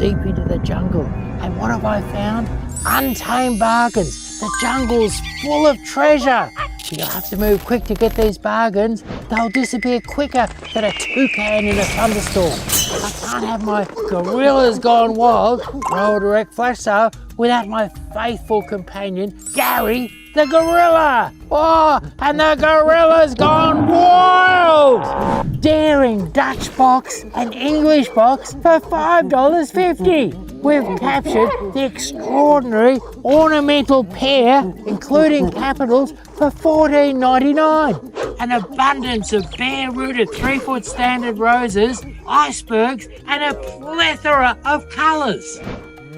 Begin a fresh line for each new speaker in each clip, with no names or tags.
deep into the jungle. And what have I found? Untamed bargains. The jungle's full of treasure. You'll have to move quick to get these bargains. They'll disappear quicker than a toucan in a thunderstorm. I can't have my gorillas gone wild, roll direct flash sale, without my faithful companion, Gary the gorilla. Oh, and the gorilla's gone wild. Daring Dutch box and English box for $5.50. We've captured the extraordinary ornamental pair, including capitals, for $14.99. An abundance of bare-rooted 3-foot standard roses, icebergs, and a plethora of colours.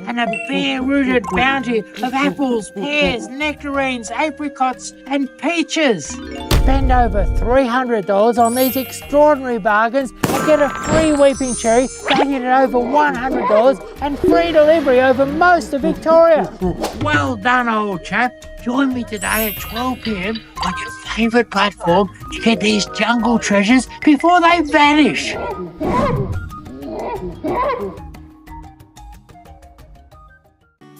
And a bare-rooted bounty of apples, pears, nectarines, apricots, and peaches. Spend over $300 on these extraordinary bargains and get a free weeping cherry valued at over $100 and free delivery over most of Victoria. Well done, old chap. Join me today at 12 p.m. on your favourite platform to get these jungle treasures before they vanish.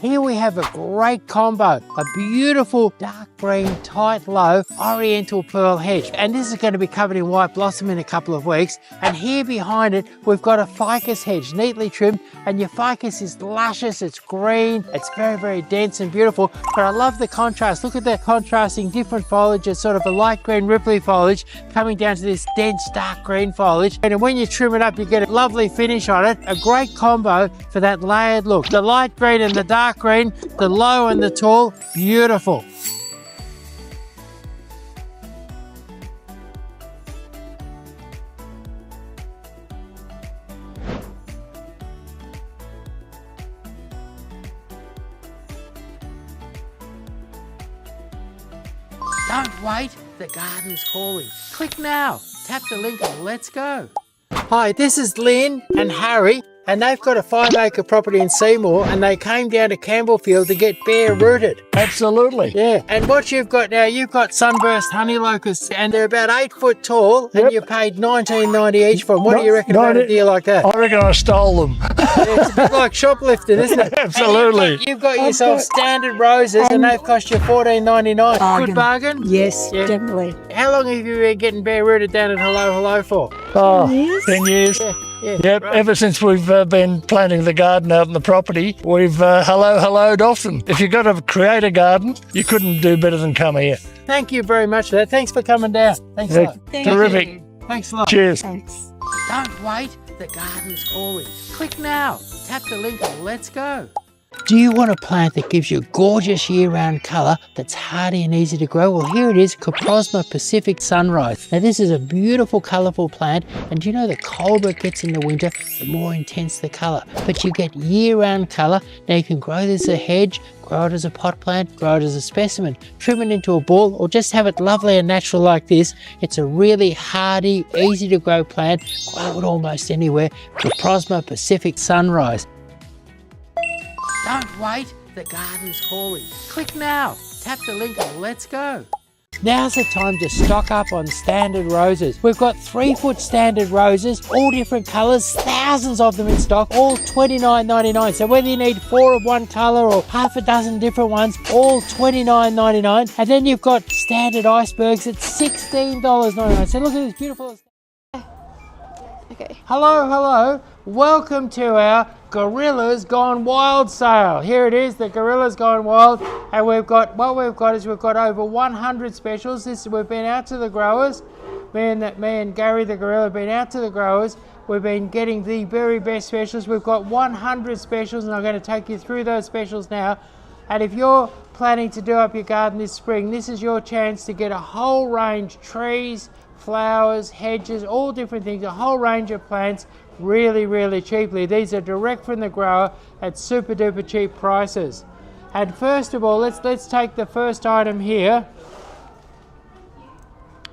Here we have a great combo, a beautiful dark green tight low oriental pearl hedge, and this is going to be covered in white blossom in a couple of weeks. And here behind it we've got a ficus hedge, neatly trimmed, and your ficus is luscious, it's green, it's very, very dense and beautiful. But I love the contrast. Look at the contrasting different foliage. It's sort of a light green ripply foliage coming down to this dense dark green foliage, and when you trim it up you get a lovely finish on it. A great combo for that layered look, the light green and the dark green, the low and the tall, beautiful. Don't wait, the garden's calling. Click now, tap the link and let's go. Hi, this is Lynn and Harry, and they've got a 5-acre property in Seymour, and they came down to Campbellfield to get bare rooted.
Absolutely.
Yeah, and what you've got now, you've got sunburst honey locusts, and they're about 8 foot tall, and you paid $19.90 each for them. What do you reckon about a deal like that?
I reckon I stole them.
Yeah, it's a bit like shoplifting, isn't it?
Absolutely.
You've got yourself standard roses, and they've cost you $14.99. Good bargain?
Yes, definitely.
How long have you been getting bare rooted down at Hello Hello for?
Oh, 10 years.
Yeah,
Yep,
right.
Ever since we've been planting the garden out on the property, we've helloed often. If you've got to create a garden, you couldn't do better than come here.
Thank you very much for that. Thanks for coming down. Thanks a lot.
Terrific.
Thanks a lot.
Cheers.
Thanks.
Don't wait, the garden's calling. Click now, tap the link and let's go. Do you want a plant that gives you gorgeous year-round colour that's hardy and easy to grow? Well, here it is, Coprosma Pacific Sunrise. Now, this is a beautiful, colourful plant, and do you know the colder it gets in the winter, the more intense the colour. But you get year-round colour. Now, you can grow this as a hedge, grow it as a pot plant, grow it as a specimen, trim it into a ball, or just have it lovely and natural like this. It's a really hardy, easy to grow plant. Grow it almost anywhere. Coprosma Pacific Sunrise. Don't wait, the garden's calling. Click now, tap the link and let's go. Now's the time to stock up on standard roses. We've got 3-foot standard roses, all different colours, thousands of them in stock, all $29.99. So whether you need 4 of one colour or half a dozen different ones, all $29.99. And then you've got standard icebergs at $16.99. So look at this beautiful.
Okay.
Hello, hello. Welcome to our Gorillas Gone Wild sale. Here it is, the Gorillas Gone Wild, and we've got over 100 specials. We've been out to the growers. Me and Gary the Gorilla have been out to the growers. We've been getting the very best specials. We've got 100 specials, and I'm going to take you through those specials now. And if you're planning to do up your garden this spring, this is your chance to get a whole range, trees, flowers, hedges, all different things, a whole range of plants really, really cheaply. These are direct from the grower at super duper cheap prices. And first of all, let's take the first item here.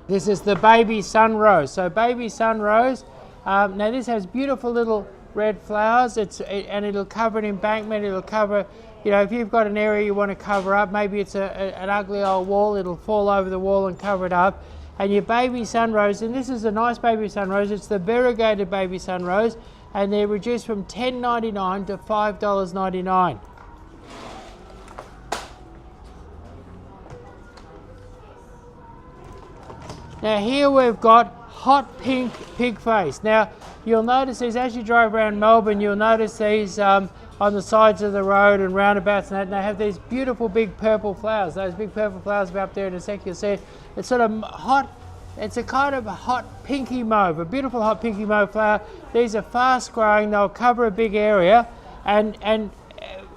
This is the baby Sunrose. So baby Sunrose, now this has beautiful little red flowers. And it'll cover an embankment. It'll cover, you know, if you've got an area you want to cover up, maybe it's an ugly old wall, it'll fall over the wall and cover it up. And your baby Sunrose, and this is a nice baby Sunrose, it's the variegated baby Sunrose. and they're reduced from $10.99 to $5.99. Now here we've got hot pink pig face. Now you'll notice these as you drive around Melbourne, you'll notice these on the sides of the road and roundabouts and that, and they have these beautiful big purple flowers. Those big purple flowers will be up there in a sec, you'll see. It's sort of hot, it's a kind of a hot pinky mauve, a beautiful hot pinky mauve flower. These are fast growing, they'll cover a big area, and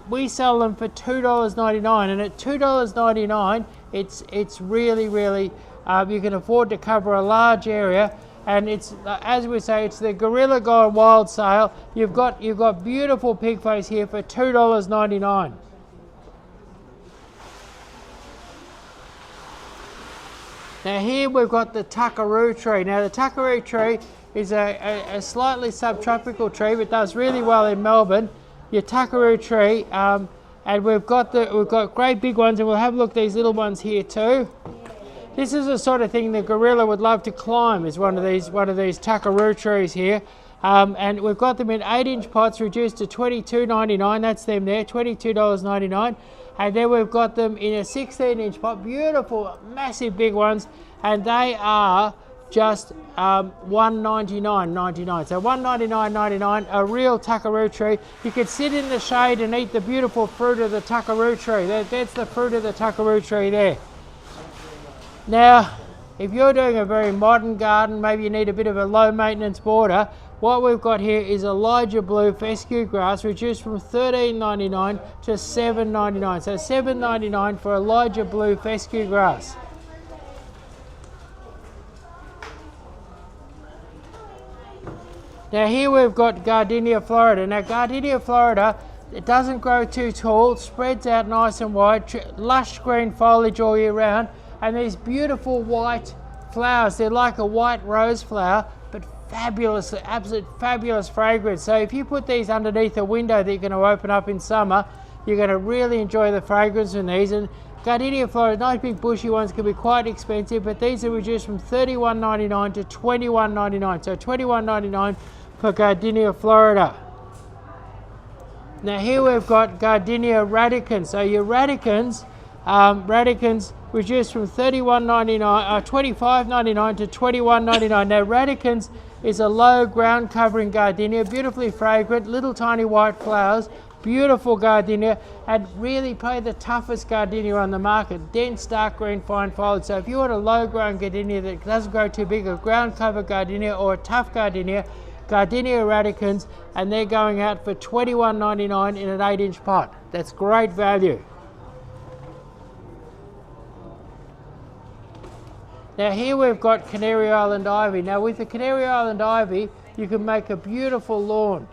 we sell them for $2.99, and at $2.99 it's really you can afford to cover a large area, and it's as we say, it's the Gorilla Gone Wild sale. You've got beautiful pig face here for $2.99. Now here we've got the Tuckeroo tree. Now the Tuckeroo tree is a slightly subtropical tree, but does really well in Melbourne. Your Tuckeroo tree, and we've got great big ones, and we'll have a look at these little ones here too. This is the sort of thing the gorilla would love to climb, is one of these Tuckeroo trees here. And we've got them in 8-inch pots reduced to $22.99, that's them there, $22.99. And then we've got them in a 16-inch pot, beautiful, massive big ones, and they are just $199.99. So $199.99, a real Tuckeroo tree. You could sit in the shade and eat the beautiful fruit of the Tuckeroo tree. That's the fruit of the Tuckeroo tree there. Now, if you're doing a very modern garden, maybe you need a bit of a low maintenance border, what we've got here is Elijah Blue fescue grass reduced from $13.99 to $7.99. So $7.99 for Elijah Blue fescue grass. Now here we've got Gardenia Florida. Now Gardenia Florida, it doesn't grow too tall, spreads out nice and wide, lush green foliage all year round, and these beautiful white flowers. They're like a white rose flower, but fabulous, absolute fabulous fragrance. So if you put these underneath a window that you're going to open up in summer, you're going to really enjoy the fragrance in these. And Gardenia Florida, nice big bushy ones, can be quite expensive, but these are reduced from $31.99 to $21.99. So $21.99 for Gardenia Florida. Now here we've got Gardenia Radicans. So your Radicans, reduced from $25.99 to $21.99. Now Radicans is a low ground covering gardenia, beautifully fragrant, little tiny white flowers, beautiful gardenia, and really probably the toughest gardenia on the market. Dense, dark green, fine foliage. So if you want a low grown gardenia that doesn't grow too big, a ground cover gardenia or a tough gardenia, Gardenia Radicans, and they're going out for $21.99 in an 8-inch pot. That's great value. Now here we've got Canary Island Ivy. Now with the Canary Island Ivy, you can make a beautiful lawn.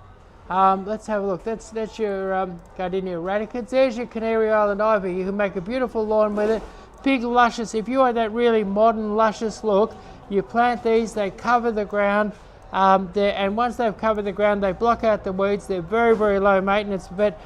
Let's have a look. That's your Gardenia Radicans. There's your Canary Island Ivy. You can make a beautiful lawn with it. Big luscious, if you want that really modern luscious look, you plant these, they cover the ground, and once they've covered the ground, they block out the weeds. They're very low maintenance, but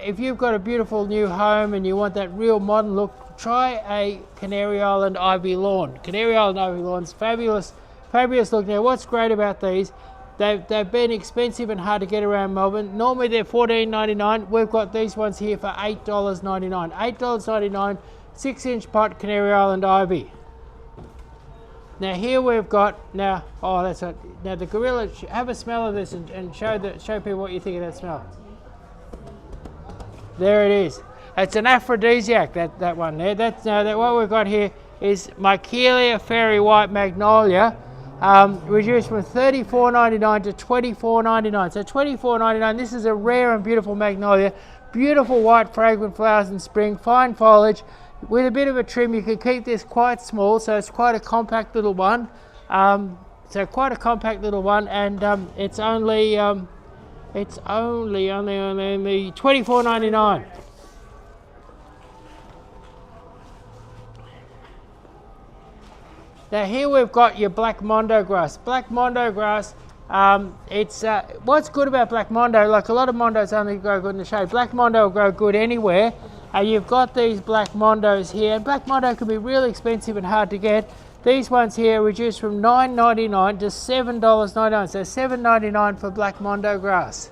if you've got a beautiful new home and you want that real modern look, try a Canary Island Ivy lawn. Canary Island Ivy lawn's fabulous look. Now what's great about these, they've been expensive and hard to get around Melbourne. Normally they're $14.99. We've got these ones here for $8.99. $8.99, 6-inch pot Canary Island Ivy. Now here we've got, now the gorilla, have a smell of this and show people what you think of that smell. There it is. It's an aphrodisiac, that one there. What we've got here is Michaelia Fairy White Magnolia, reduced from $34.99 to $24.99. So $24.99, this is a rare and beautiful magnolia. Beautiful white fragrant flowers in spring, fine foliage. With a bit of a trim, you can keep this quite small, so it's quite a compact little one. And it's only $24.99. Now here we've got your black Mondo grass. Black Mondo grass, what's good about black Mondo, like a lot of Mondos only grow good in the shade. Black Mondo will grow good anywhere. You've got these black Mondos here, and black Mondo can be really expensive and hard to get. These ones here reduced from $9.99 to $7.99. So $7.99 for black Mondo grass.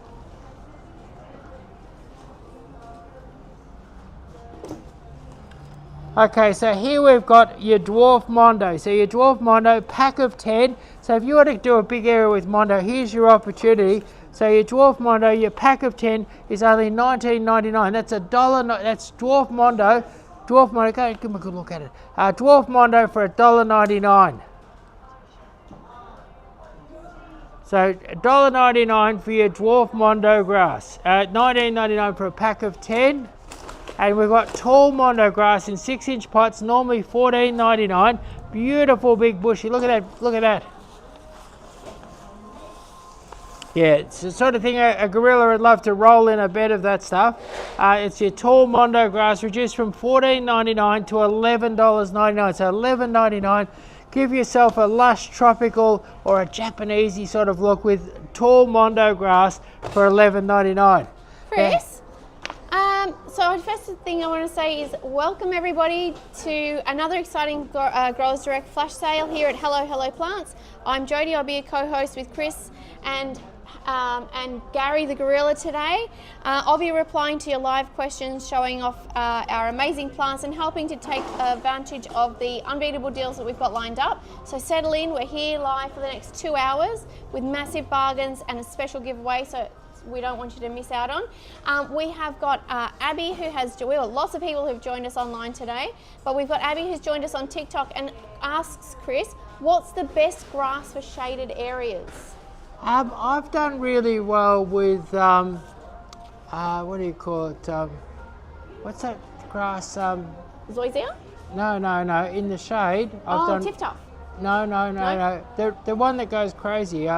Okay, so here we've got your dwarf Mondo. So your dwarf Mondo, pack of 10. So if you want to do a big area with Mondo, here's your opportunity. So your dwarf Mondo, your pack of 10 is only $19.99. That's $1. That's dwarf Mondo. Dwarf Mondo, go give me a good look at it. Dwarf Mondo for $1.99. So $1.99 for your dwarf Mondo grass. $19.99 for a pack of 10. And we've got tall Mondo grass in 6-inch pots, normally $14.99. Beautiful big bushy. Look at that. Look at that. Yeah, it's the sort of thing a gorilla would love to roll in a bed of that stuff. It's your tall Mondo grass, reduced from $14.99 to $11.99. So $11.99. Give yourself a lush tropical or a Japanesey sort of look with tall Mondo grass for $11.99.
Chris? So the first thing I want to say is welcome everybody to another exciting Growers Direct flash sale here at Hello Hello Plants. I'm Jodie, I'll be a co-host with Chris and Gary the gorilla today. I'll be replying to your live questions, showing off our amazing plants and helping to take advantage of the unbeatable deals that we've got lined up. So settle in, we're here live for the next 2 hours with massive bargains and a special giveaway. So we don't want you to miss out on. We have got Abby who has, we have lots of people who've joined us online today, but we've got Abby who's joined us on TikTok and asks Chris, what's the best grass for shaded areas?
I've done really well with, what do you call it? What's that grass?
Zoysia?
No, in the shade. I've done.
Tip-top?
No. The one that goes crazy.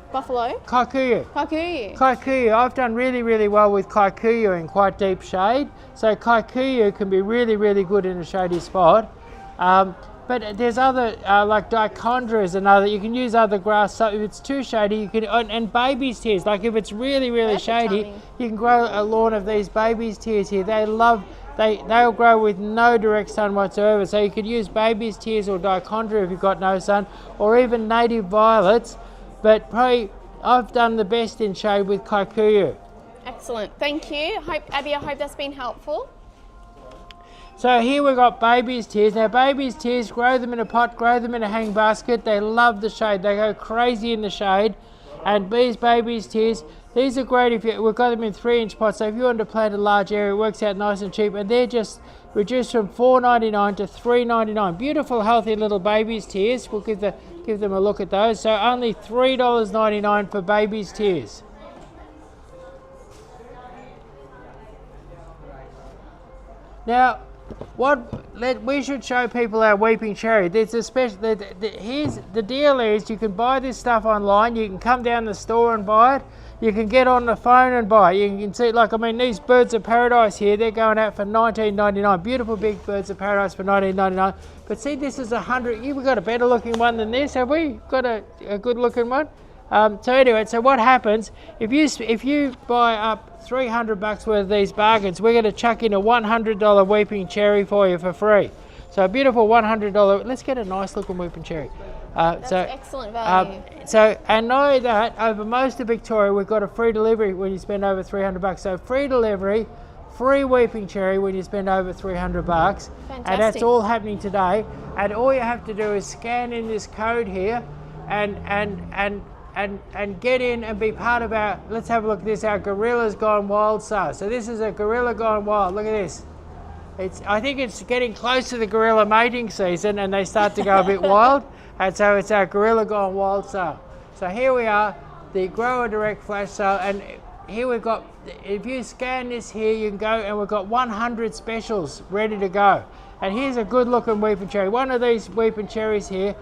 Buffalo?
Kikuyu. Kikuyu. I've done really, really well with Kikuyu in quite deep shade. So Kikuyu can be really, really good in a shady spot. But there's other, like dichondra is another, you can use other grass, so if it's too shady, you can, and baby's tears, like if it's really, really shady, you can grow a lawn of these baby's tears here. They'll grow with no direct sun whatsoever, so you could use baby's tears or dichondra if you've got no sun, or even native violets, but probably I've done the best in shade with Kikuyu.
Excellent, thank you. Abby, I hope that's been helpful.
So here we've got baby's tears. Now baby's tears, grow them in a pot, grow them in a hang basket. They love the shade. They go crazy in the shade. And these baby's tears, these are great if we've got them in 3-inch pots. So if you want to plant a large area, it works out nice and cheap. And they're just reduced from $4.99 to $3.99. Beautiful, healthy little baby's tears. We'll give them a look at those. So only $3.99 for baby's tears. Now, we should show people our weeping cherry. There's a special. Here's the deal: is you can buy this stuff online. You can come down the store and buy it. You can get on the phone and buy it. You can see, like, I mean, these birds of paradise here. They're going out for $19.99. Beautiful big birds of paradise for $19.99. But see, this is 100. You've got a better looking one than this, have we? Got a good looking one. So anyway, so what happens if you buy up $300 worth of these bargains, we're going to chuck in a $100 weeping cherry for you for free. So a beautiful $100. Let's get a nice looking weeping cherry.
That's excellent value.
And know that over most of Victoria, we've got a free delivery when you spend over $300. So free delivery, free weeping cherry when you spend over $300.
Fantastic.
And that's all happening today. And all you have to do is scan in this code here, and get in and be part of our, let's have a look at this, our Gorillas Gone Wild sale. So this is a Gorilla Gone Wild, look at this. I think it's getting close to the gorilla mating season and they start to go a bit wild. And so it's our Gorilla Gone Wild sale. So here we are, the Grower Direct flash sale, and here we've got, if you scan this here, you can go, and we've got 100 specials ready to go. And here's a good looking weeping cherry. One of these weeping cherries here,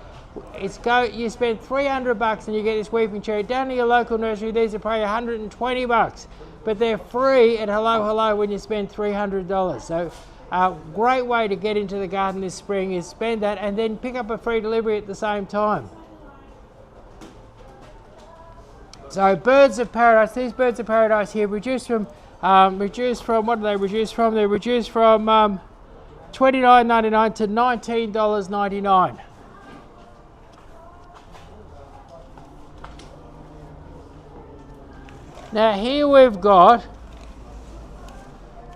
you spend $300 and you get this weeping cherry. Down to your local nursery, these are probably $120, but they're free at Hello Hello when you spend $300. So a great way to get into the garden this spring is spend that and then pick up a free delivery at the same time. So birds of paradise, these birds of paradise here reduced from what do they reduce from? They're reduced from $29.99 to $19.99. Now here we've got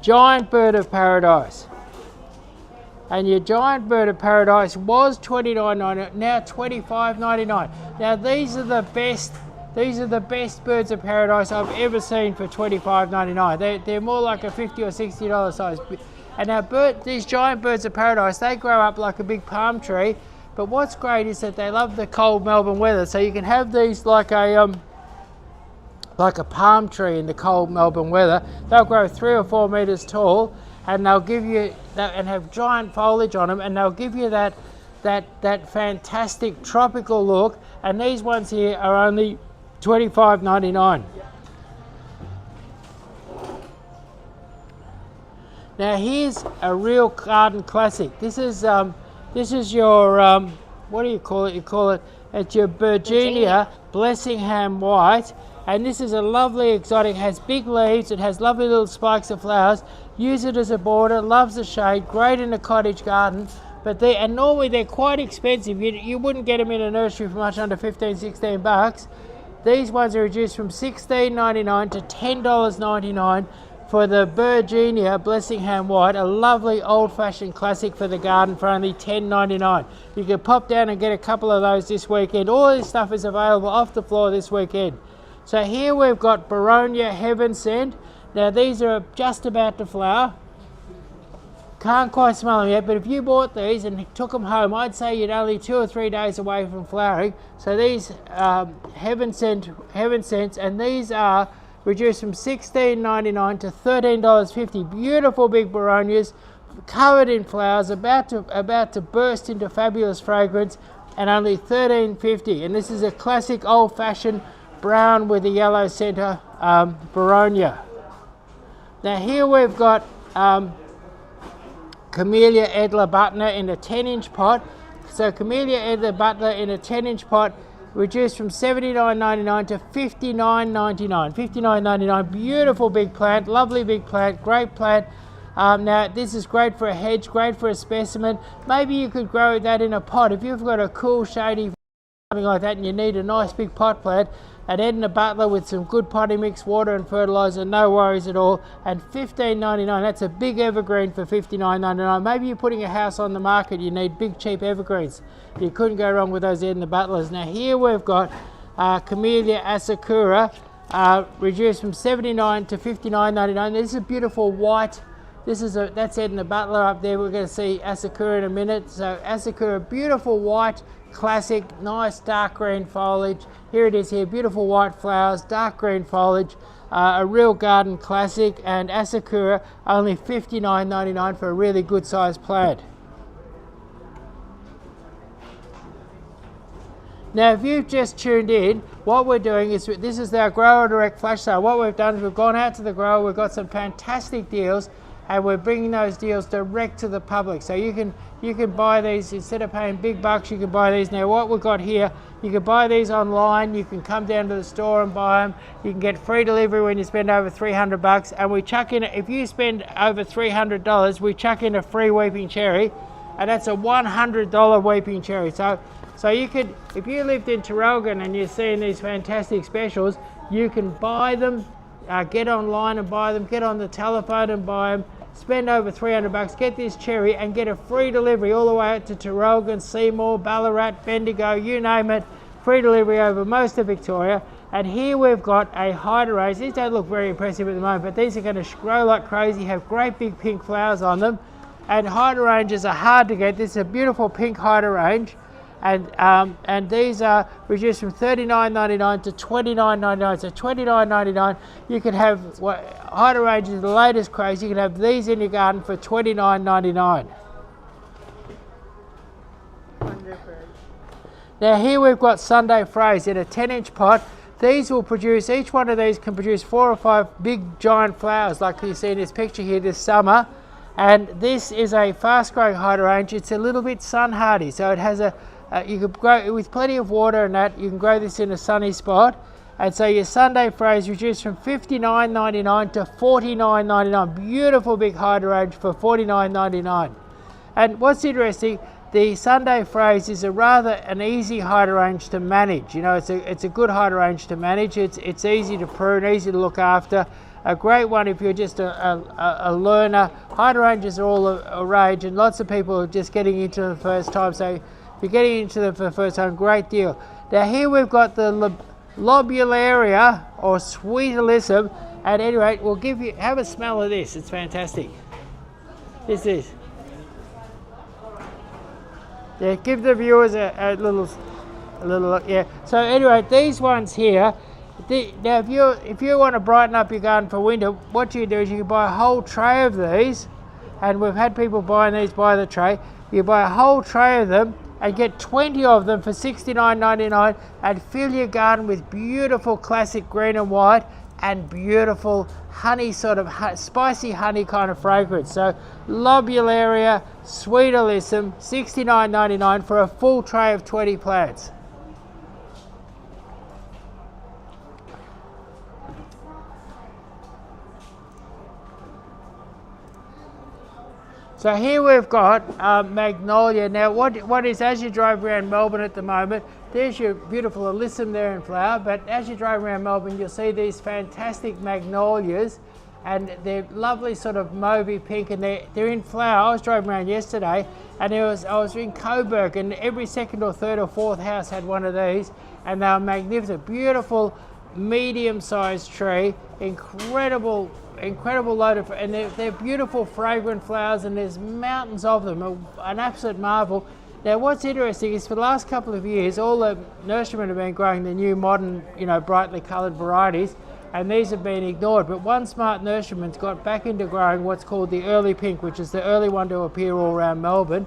Giant Bird of Paradise. And your Giant Bird of Paradise was $29.99, now $25.99. Now these are the best birds of paradise I've ever seen for $25.99. They're more like a $50 or $60 size. And now these giant birds of paradise, they grow up like a big palm tree. But what's great is that they love the cold Melbourne weather. So you can have these like a palm tree in the cold Melbourne weather. They'll grow 3 or 4 meters tall, and they'll give you that, and have giant foliage on them, and they'll give you that fantastic tropical look. And these ones here are only $25.99. Now here's a real garden classic. This is your what do you call it? You call it, it's your Gardenia Bressingham White. And this is a lovely exotic, has big leaves, it has lovely little spikes of flowers. Use it as a border, loves the shade, great in a cottage garden. But and normally they're quite expensive. You wouldn't get them in a nursery for much under 15, 16 bucks. These ones are reduced from $16.99 to $10.99 for the Gardenia Bressingham White, a lovely old-fashioned classic for the garden for only $10.99. You can pop down and get a couple of those this weekend. All this stuff is available off the floor this weekend. So here we've got Boronia Heaven Sent. Now these are just about to flower. Can't quite smell them yet, but if you bought these and took them home, I'd say you'd only 2 or 3 days away from flowering. So these Heaven Scents, and these are reduced from $16.99 to $13.50. Beautiful big Boronias, covered in flowers, about to burst into fabulous fragrance, and only $13.50. And this is a classic old-fashioned brown with a yellow centre Boronia. Now here we've got Camellia Edna Butler in a 10-inch pot. So Camellia Edna Butler in a 10-inch pot, reduced from $79.99 to $59.99. $59.99. Beautiful big plant, lovely big plant, great plant. Now this is great for a hedge, great for a specimen. Maybe you could grow that in a pot. If you've got a cool, shady, something like that, and you need a nice big pot plant, an Edna Butler with some good potting mix, water and fertiliser, no worries at all. And $15.99, that's a big evergreen for $59.99. Maybe you're putting a house on the market, you need big cheap evergreens. You couldn't go wrong with those Edna Butlers. Now here we've got Camellia Asakura, reduced from $79 to $59.99. This is a beautiful white. That's Edna Butler up there. We're going to see Asakura in a minute. So Asakura, beautiful white, classic, nice dark green foliage. Here it is here, beautiful white flowers, dark green foliage, a real garden classic. And Asakura, only $59.99 for a really good sized plant. Now if you've just tuned in, what we're doing is, this is our Grower Direct Flash Sale. What we've done is we've gone out to the grower, we've got some fantastic deals, and we're bringing those deals direct to the public. So you can buy these, instead of paying big bucks, you can buy these. Now what we've got here, you can buy these online, you can come down to the store and buy them. You can get free delivery when you spend over 300 bucks, and we chuck in, if you spend over $300, we chuck in a free weeping cherry, and that's a $100 weeping cherry. So you could, if you lived in Traralgon and you're seeing these fantastic specials, you can buy them, get online and buy them, get on the telephone and buy them, spend over 300 bucks, get this cherry and get a free delivery all the way out to Traralgon, Seymour, Ballarat, Bendigo, you name it, free delivery over most of Victoria. And here we've got a hydrangea. These don't look very impressive at the moment, but these are going to grow like crazy, have great big pink flowers on them. And hydrangeas are hard to get. This is a beautiful pink hydrangea. And these are reduced from $39.99 to $29.99. So $29.99, you can have hydrangeas, the latest craze. You can have these in your garden for $29.99. Now here we've got Sunday Fraise in a 10-inch pot. These will produce, each one of these can produce 4 or 5 big giant flowers like you see in this picture here this summer. And this is a fast-growing hydrangea. It's a little bit sun hardy, so it has you can grow with plenty of water and that. You can grow this in a sunny spot. And so your Sunday Fraise reduced from $59.99 to $49.99. Beautiful big hydrangea for $49.99. And what's interesting, the Sunday Phrase is an easy hydrangea to manage. You know, it's a good hydrangea to manage. It's easy to prune, easy to look after. A great one if you're just a learner. Hydrangeas are all a rage, and lots of people are just getting into them the first time. So if you're getting into them for the first time, great deal. Now here we've got the Lobularia or Sweet Alyssum. At any rate, we'll have a smell of this. It's fantastic. This is. Yeah, give the viewers a little look. Yeah. So anyway, these ones here. Now, if you want to brighten up your garden for winter, what you do is you can buy a whole tray of these, and we've had people buying these by the tray. You buy a whole tray of them and get 20 of them for $69.99 and fill your garden with beautiful classic green and white and beautiful honey, sort of spicy honey kind of fragrance. So Lobularia Sweet Alyssum, $69.99 for a full tray of 20 plants. So here we've got Magnolia. Now what is, as you drive around Melbourne at the moment, there's your beautiful alyssum there in flower, but as you drive around Melbourne you'll see these fantastic magnolias, and they're lovely sort of mauvey pink, and they're in flower. I was driving around yesterday and I was in Coburg, and every second or third or fourth house had one of these, and they were magnificent, beautiful medium-sized tree, incredible load of, and they're beautiful fragrant flowers, and there's mountains of them, an absolute marvel. Now what's interesting is for the last couple of years all the nurserymen have been growing the new modern, you know, brightly coloured varieties, and these have been ignored, but one smart nurseryman's got back into growing what's called the early pink, which is the early one to appear all around Melbourne.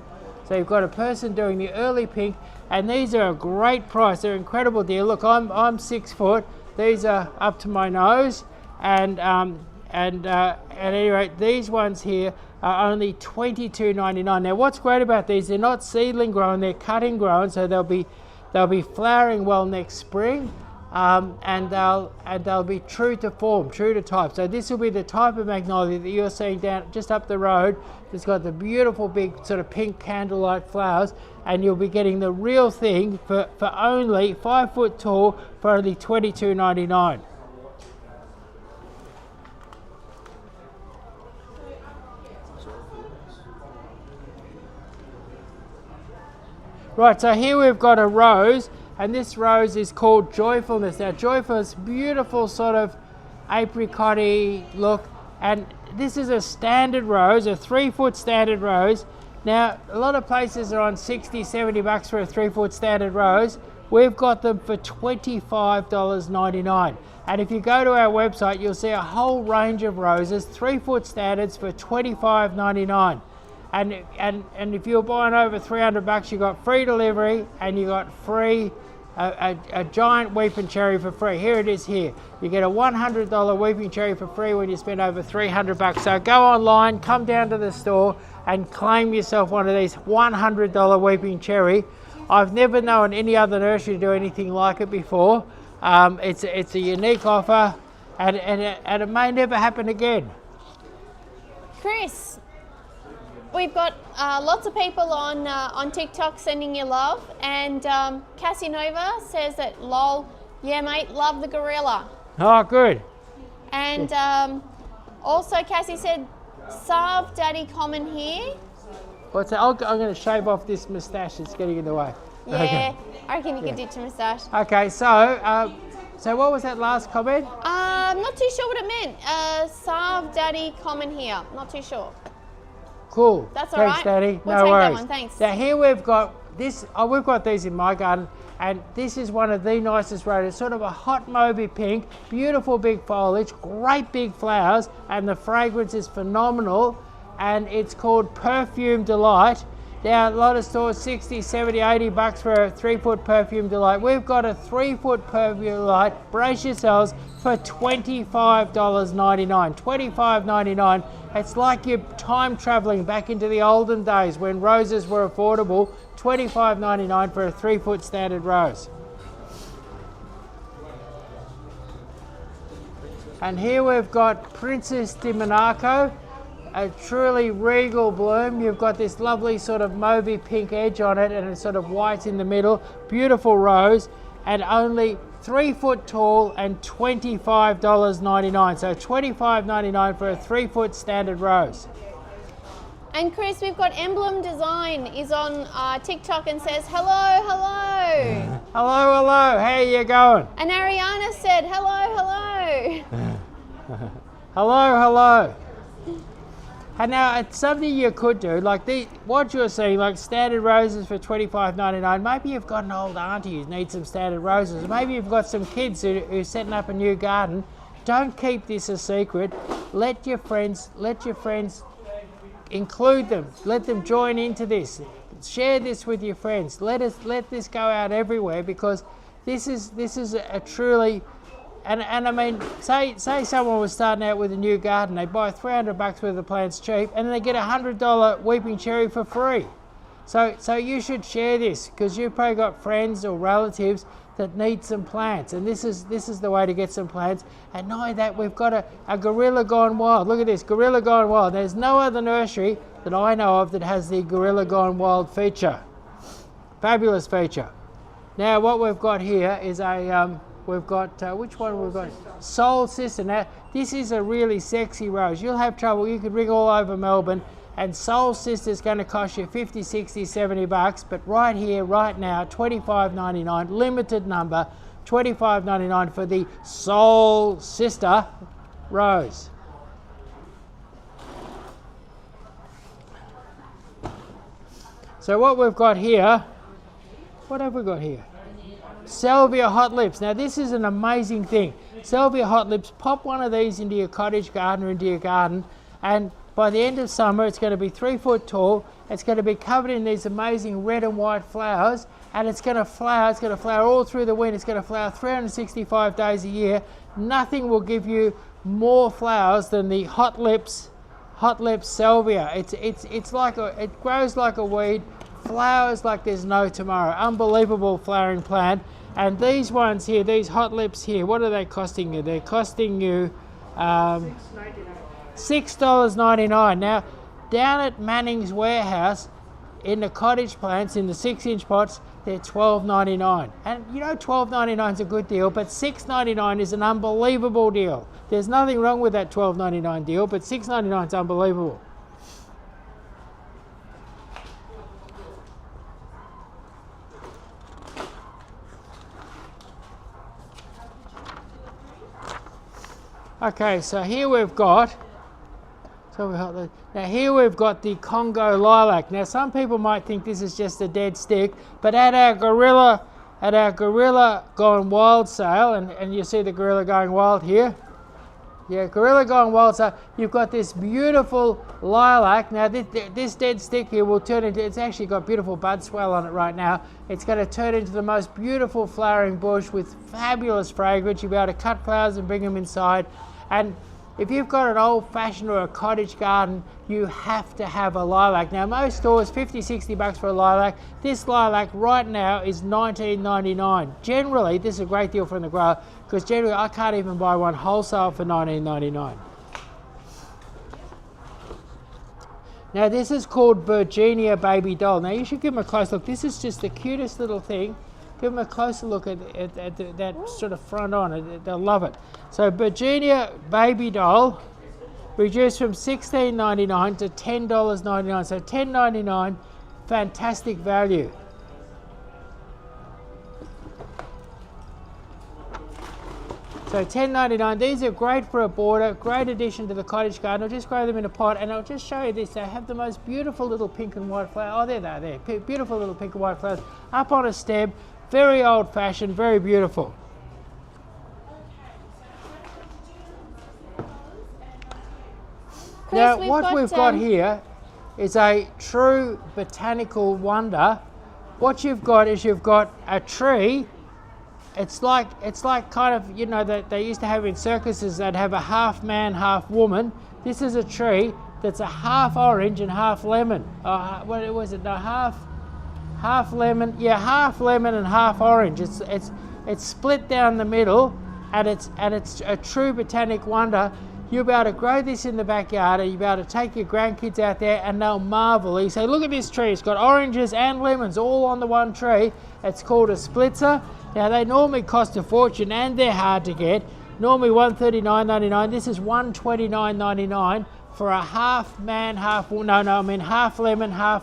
So you've got a person doing the early pink, and these are a great price. They're an incredible deal. Look, I'm 6 foot, these are up to my nose, and at any rate, these ones here are only $22.99. Now what's great about these, they're not seedling grown, they're cutting grown, so they'll be flowering well next spring, and they'll be true to form, true to type. So this will be the type of magnolia that you're seeing down just up the road. It's got the beautiful big sort of pink candlelight flowers, and you'll be getting the real thing for only 5 foot tall for only $22.99. Right, so here we've got a rose, and this rose is called Joyfulness. Now Joyfulness, beautiful sort of apricot-y look, and this is a standard rose, a 3 foot standard rose. Now a lot of places are on $60-$70 for a 3 foot standard rose. We've got them for $25.99. And if you go to our website, you'll see a whole range of roses, 3 foot standards for $25.99. And if you're buying over $300, you got free delivery, and you got free a giant weeping cherry for free. Here it is here. You get a $100 weeping cherry for free when you spend over $300. So go online, come down to the store, and claim yourself one of these $100 weeping cherry. I've never known any other nursery to do anything like it before. It's a unique offer, and it may never happen again.
Chris, we've got lots of people on TikTok sending you love, and Cassie Nova says that lol, yeah mate, love the gorilla.
Oh, good.
And also Cassie said, Sarv Daddy common here.
What's that? I'm going to shave off this moustache, it's getting in the way.
Yeah, okay. I reckon you could ditch a moustache.
Okay, so what was that last comment?
I'm not too sure what it meant. Sarv Daddy common here, not too sure.
Cool.
That's all right.
Thanks, Daddy.
We'll
no
take
worries.
That one. Thanks.
Now here we've got this. We've got these in my garden, and this is one of the nicest roses. Sort of a hot mauvey pink, beautiful big foliage, great big flowers, and the fragrance is phenomenal. And it's called Perfume Delight. Now a lot of stores $60, $70, $80 for a 3 foot Perfume Delight. We've got a 3 foot Perfume Delight. Brace yourselves for $25.99. $25.99. It's like you're time traveling back into the olden days when roses were affordable. $25.99 for a 3 foot standard rose. And here we've got Princess di Monaco. a truly regal bloom. You've got this lovely sort of mauvey pink edge on it and it's sort of white in the middle. Beautiful rose, and only 3 foot tall and $25.99. So $25.99 for a 3 foot standard rose.
And Chris, we've got Emblem Design is on TikTok and says, hello, hello.
Hello, hello, how you going?
And Ariana said, hello, hello.
Hello, hello. And now it's something you could do, like what you're seeing, like standard roses for $25.99. Maybe you've got an old auntie who needs some standard roses. Maybe you've got some kids who're setting up a new garden. Don't keep this a secret. Let your friends include them. Let them join into this. Share this with your friends. Let this go out everywhere, because this is a truly. And I mean, say someone was starting out with a new garden, they buy $300 worth of plants cheap, and then they get a $100 weeping cherry for free. So you should share this, because you've probably got friends or relatives that need some plants, and this is the way to get some plants. And not only that, we've got a Gorilla Gone Wild. Look at this, Gorilla Gone Wild. There's no other nursery that I know of that has the Gorilla Gone Wild feature. Fabulous feature. Now what we've got here is a we've got, which one we've got? Soul Sister. Now, this is a really sexy rose. You'll have trouble. You could ring all over Melbourne, and Soul Sister is going to cost you 50, 60, 70 bucks. But right here, right now, $25.99, limited number, $25.99 for the Soul Sister rose. So what we've got here, what have we got here? Salvia Hot Lips. Now this is an amazing thing. Salvia Hot Lips, pop one of these into your cottage garden or into your garden, and by the end of summer it's going to be 3 foot tall. It's going to be covered in these amazing red and white flowers, and it's going to flower. It's going to flower all through the winter. It's going to flower 365 days a year. Nothing will give you more flowers than the Hot Lips Salvia. It's like it grows like a weed, flowers like there's no tomorrow. Unbelievable flowering plant. And these ones here, these Hot Lips here, what are they costing you? They're costing you $6.99. Now, down at Manning's warehouse, in the cottage plants, in the 6-inch pots, they're $12.99. And you know, $12.99 is a good deal, but $6.99 is an unbelievable deal. There's nothing wrong with that $12.99 deal, but $6.99 is unbelievable. Okay, so here we've got, now here we've got the Congo lilac. Now some people might think this is just a dead stick, but at our Gorilla Gone Wild sale, and you see the Gorilla Going Wild here. Yeah, Gorilla Gone Wild sale, you've got this beautiful lilac. Now this dead stick here will turn into, it's actually got beautiful bud swell on it right now. It's going to turn into the most beautiful flowering bush with fabulous fragrance. You'll be able to cut flowers and bring them inside. And if you've got an old-fashioned or a cottage garden, you have to have a lilac. Now most stores, 50, 60 bucks for a lilac. This lilac right now is $19.99. Generally, this is a great deal from the grower, because generally I can't even buy one wholesale for $19.99. Now this is called Gardenia Baby Doll. Now you should give them a close look. This is just the cutest little thing. Give them a closer look at that sort of front on it. They'll love it. So Gardenia Baby Doll, reduced from $16.99 to $10.99. So $10.99, fantastic value. So $10.99, these are great for a border, great addition to the cottage garden. I'll just grow them in a pot, and I'll just show you this. They have the most beautiful little pink and white flowers. Oh, there they are, there. Beautiful little pink and white flowers up on a stem. Very old-fashioned, very beautiful.
Chris,
Now, what we've got here is a true botanical wonder. What you've got is you've got a tree. It's like kind of, you know, that they used to have in circuses that have a half man, half woman. This is a tree that's a half orange and half lemon. What was it? No, half lemon. Yeah, half lemon and half orange. It's split down the middle, and it's a true botanic wonder. you'll be able to grow this in the backyard and you'll be able to take your grandkids out there and they'll marvel. You say, look at this tree, it's got oranges and lemons all on the one tree. It's called a splitzer. Now they normally cost a fortune and they're hard to get. Normally $139.99. This is $129.99 for a half lemon, half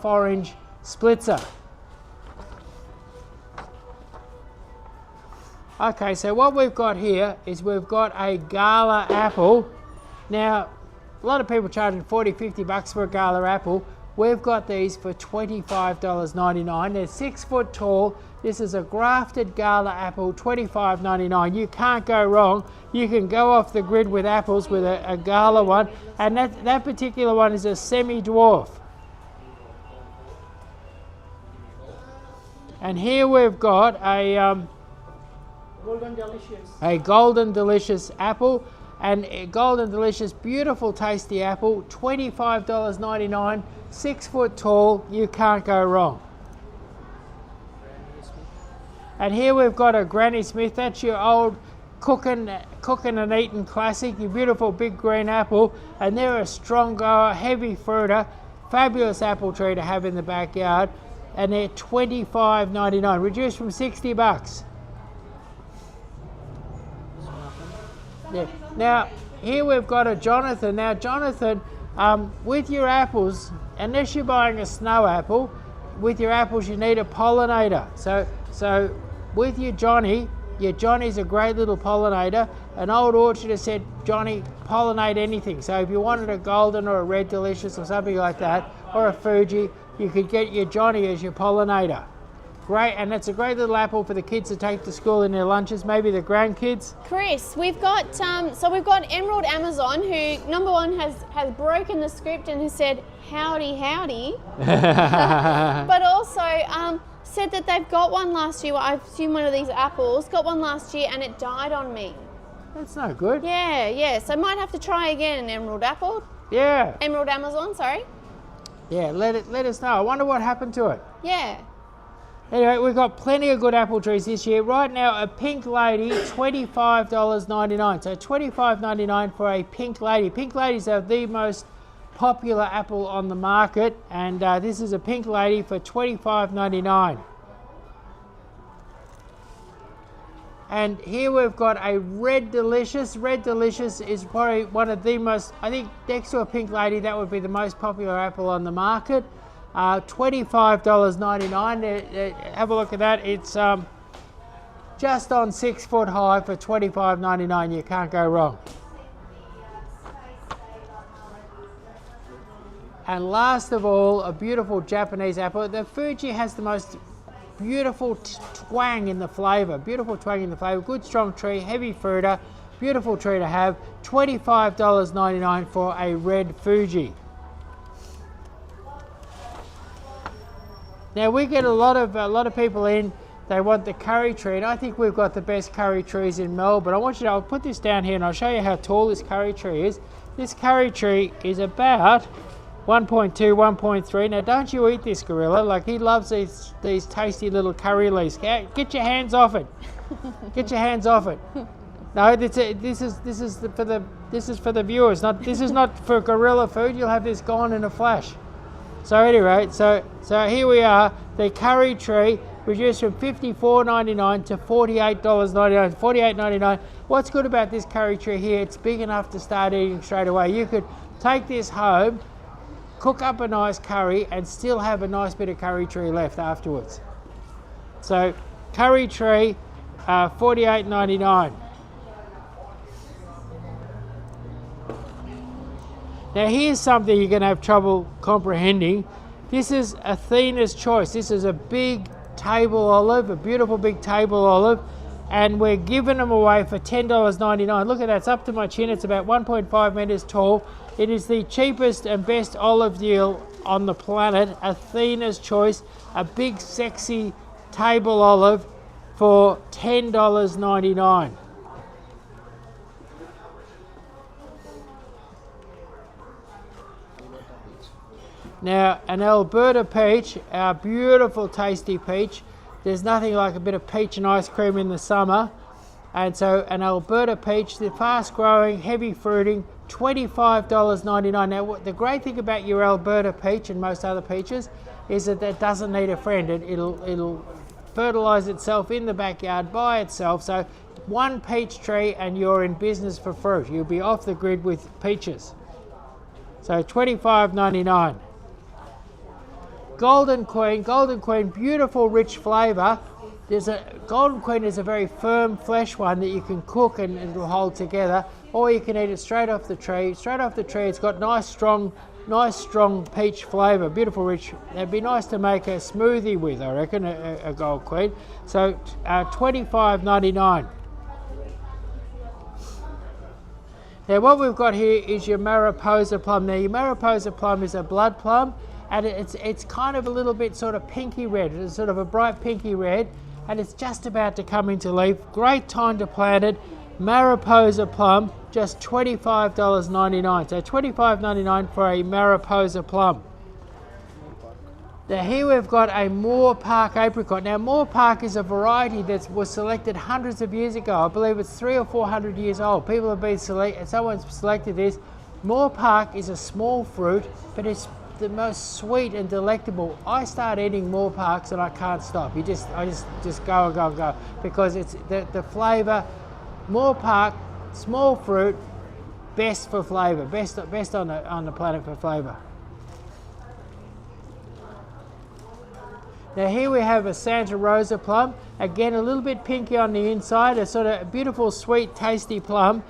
orange splitzer. Okay, so what we've got here is we've got a gala apple. Now, a lot of people charging $40-50 for a gala apple. We've got these for $25.99. They're 6 foot tall. This is a grafted gala apple, $25.99. You can't go wrong. You can go off the grid with apples with a gala one. And that particular one is a semi-dwarf. And here we've got a Golden Delicious apple, and a Golden Delicious, beautiful, tasty apple, $25.99, 6 foot tall. You can't go wrong. And here we've got a Granny Smith. That's your old cooking and eating classic. Your beautiful big green apple, and they're a strong goer, heavy fruiter, fabulous apple tree to have in the backyard, and they're $25.99, reduced from $60. Yeah. Now, here we've got a Jonathan. Now, Jonathan, with your apples, unless you're buying a snow apple, with your apples you need a pollinator. So with your Johnny's a great little pollinator. An old orchard has said, Johnny, pollinate anything. So if you wanted a golden or a red delicious or something like that, or a Fuji, you could get your Johnny as your pollinator. Great, and it's a great little apple for the kids to take to school in their lunches, maybe the grandkids.
Chris, we've got we've got Emerald Amazon, who number one has broken the script and has said howdy howdy, but also said that they've got one last year. I assume one of these apples got one last year and it died on me.
That's no good.
Yeah. So I might have to try again. An Emerald apple.
Yeah.
Emerald Amazon, sorry.
Yeah, let us know. I wonder what happened to it.
Yeah.
Anyway, we've got plenty of good apple trees this year. Right now, a Pink Lady, $25.99. So $25.99 for a Pink Lady. Pink Ladies are the most popular apple on the market, and this is a Pink Lady for $25.99. And here we've got a Red Delicious. Red Delicious is probably one of the most, I think next to a Pink Lady, that would be the most popular apple on the market. $25.99. Have a look at that. It's just on 6 foot high for $25.99. You can't go wrong. And last of all, a beautiful Japanese apple. The Fuji has the most beautiful twang in the flavour. Beautiful twang in the flavour. Good strong tree, heavy fruiter. Beautiful tree to have. $25.99 for a red Fuji. Now we get a lot of people in. They want the curry tree, and I think we've got the best curry trees in Melbourne. I'll put this down here and I'll show you how tall this curry tree is. This curry tree is about 1.2, 1.3. Now don't you eat this gorilla, like he loves these tasty little curry leaves. Get your hands off it. Get your hands off it. No, this is for the viewers. This is not for gorilla food. You'll have this gone in a flash. So anyway, so here we are, the curry tree reduced from $54.99 to $48.99, $48.99. What's good about this curry tree here, it's big enough to start eating straight away. You could take this home, cook up a nice curry and still have a nice bit of curry tree left afterwards. So curry tree, $48.99. Now here's something you're going to have trouble comprehending. This is Athena's Choice. This is a big table olive, a beautiful big table olive, and we're giving them away for $10.99. Look at that, it's up to my chin. It's about 1.5 meters tall. It is the cheapest and best olive deal on the planet. Athena's Choice, a big sexy table olive for $10.99. Now, an Alberta peach, our beautiful tasty peach. There's nothing like a bit of peach and ice cream in the summer. And so an Alberta peach, the fast growing, heavy fruiting, $25.99. Now, the great thing about your Alberta peach and most other peaches is that it doesn't need a friend. It'll fertilize itself in the backyard by itself. So one peach tree and you're in business for fruit. You'll be off the grid with peaches. So $25.99. Golden Queen, beautiful rich flavour. Golden Queen is a very firm flesh one that you can cook and it'll hold together, or you can eat it straight off the tree. Straight off the tree, it's got nice strong peach flavour, beautiful rich. It'd be nice to make a smoothie with, I reckon, a Gold Queen. So $25.99. Now what we've got here is your Mariposa Plum. Now your Mariposa Plum is a blood plum, and it's kind of a little bit sort of pinky red. It's sort of a bright pinky red, and it's just about to come into leaf. Great time to plant it. Mariposa Plum, just $25.99. So $25.99 for a Mariposa Plum. Now here we've got a Moorpark Apricot. Now Moorpark is a variety that was selected hundreds of years ago. I believe it's 300 or 400 years old. People have been someone's selected this. Moorpark is a small fruit, but it's the most sweet and delectable. I start eating Moorparks and I can't stop. I just go and go and go, because it's the flavour. Moorpark, small fruit, best for flavour, best on the planet for flavour. Now here we have a Santa Rosa plum, again a little bit pinky on the inside, a sort of beautiful sweet tasty plum,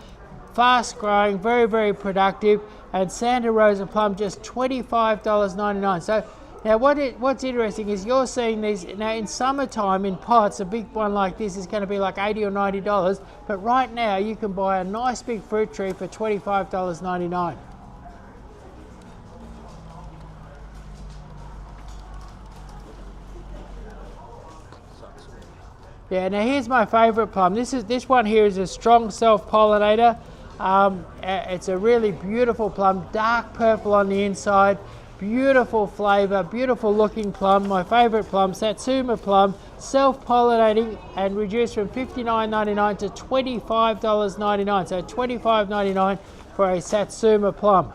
fast growing, very, very productive, and Santa Rosa plum just $25.99. So now what's interesting is you're seeing these, now in summertime in pots, a big one like this is going to be like $80 or $90, but right now you can buy a nice big fruit tree for $25.99. Yeah, now here's my favourite plum. This one here is a strong self-pollinator. It's a really beautiful plum, dark purple on the inside, beautiful flavour, beautiful looking plum. My favourite plum, Satsuma Plum, self-pollinating and reduced from $59.99 to $25.99. So $25.99 for a Satsuma Plum.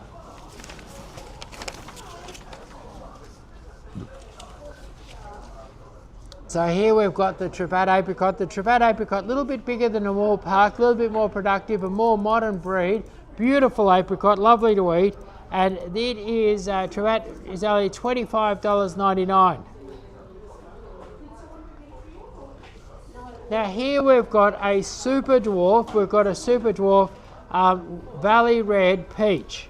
So here we've got the Trevatt Apricot. The Trevatt Apricot, a little bit bigger than the Moorpark, a little bit more productive, a more modern breed. Beautiful apricot, lovely to eat. And it is, Trevatt is only $25.99. Now here we've got a super dwarf. We've got a super dwarf Valley Red Peach.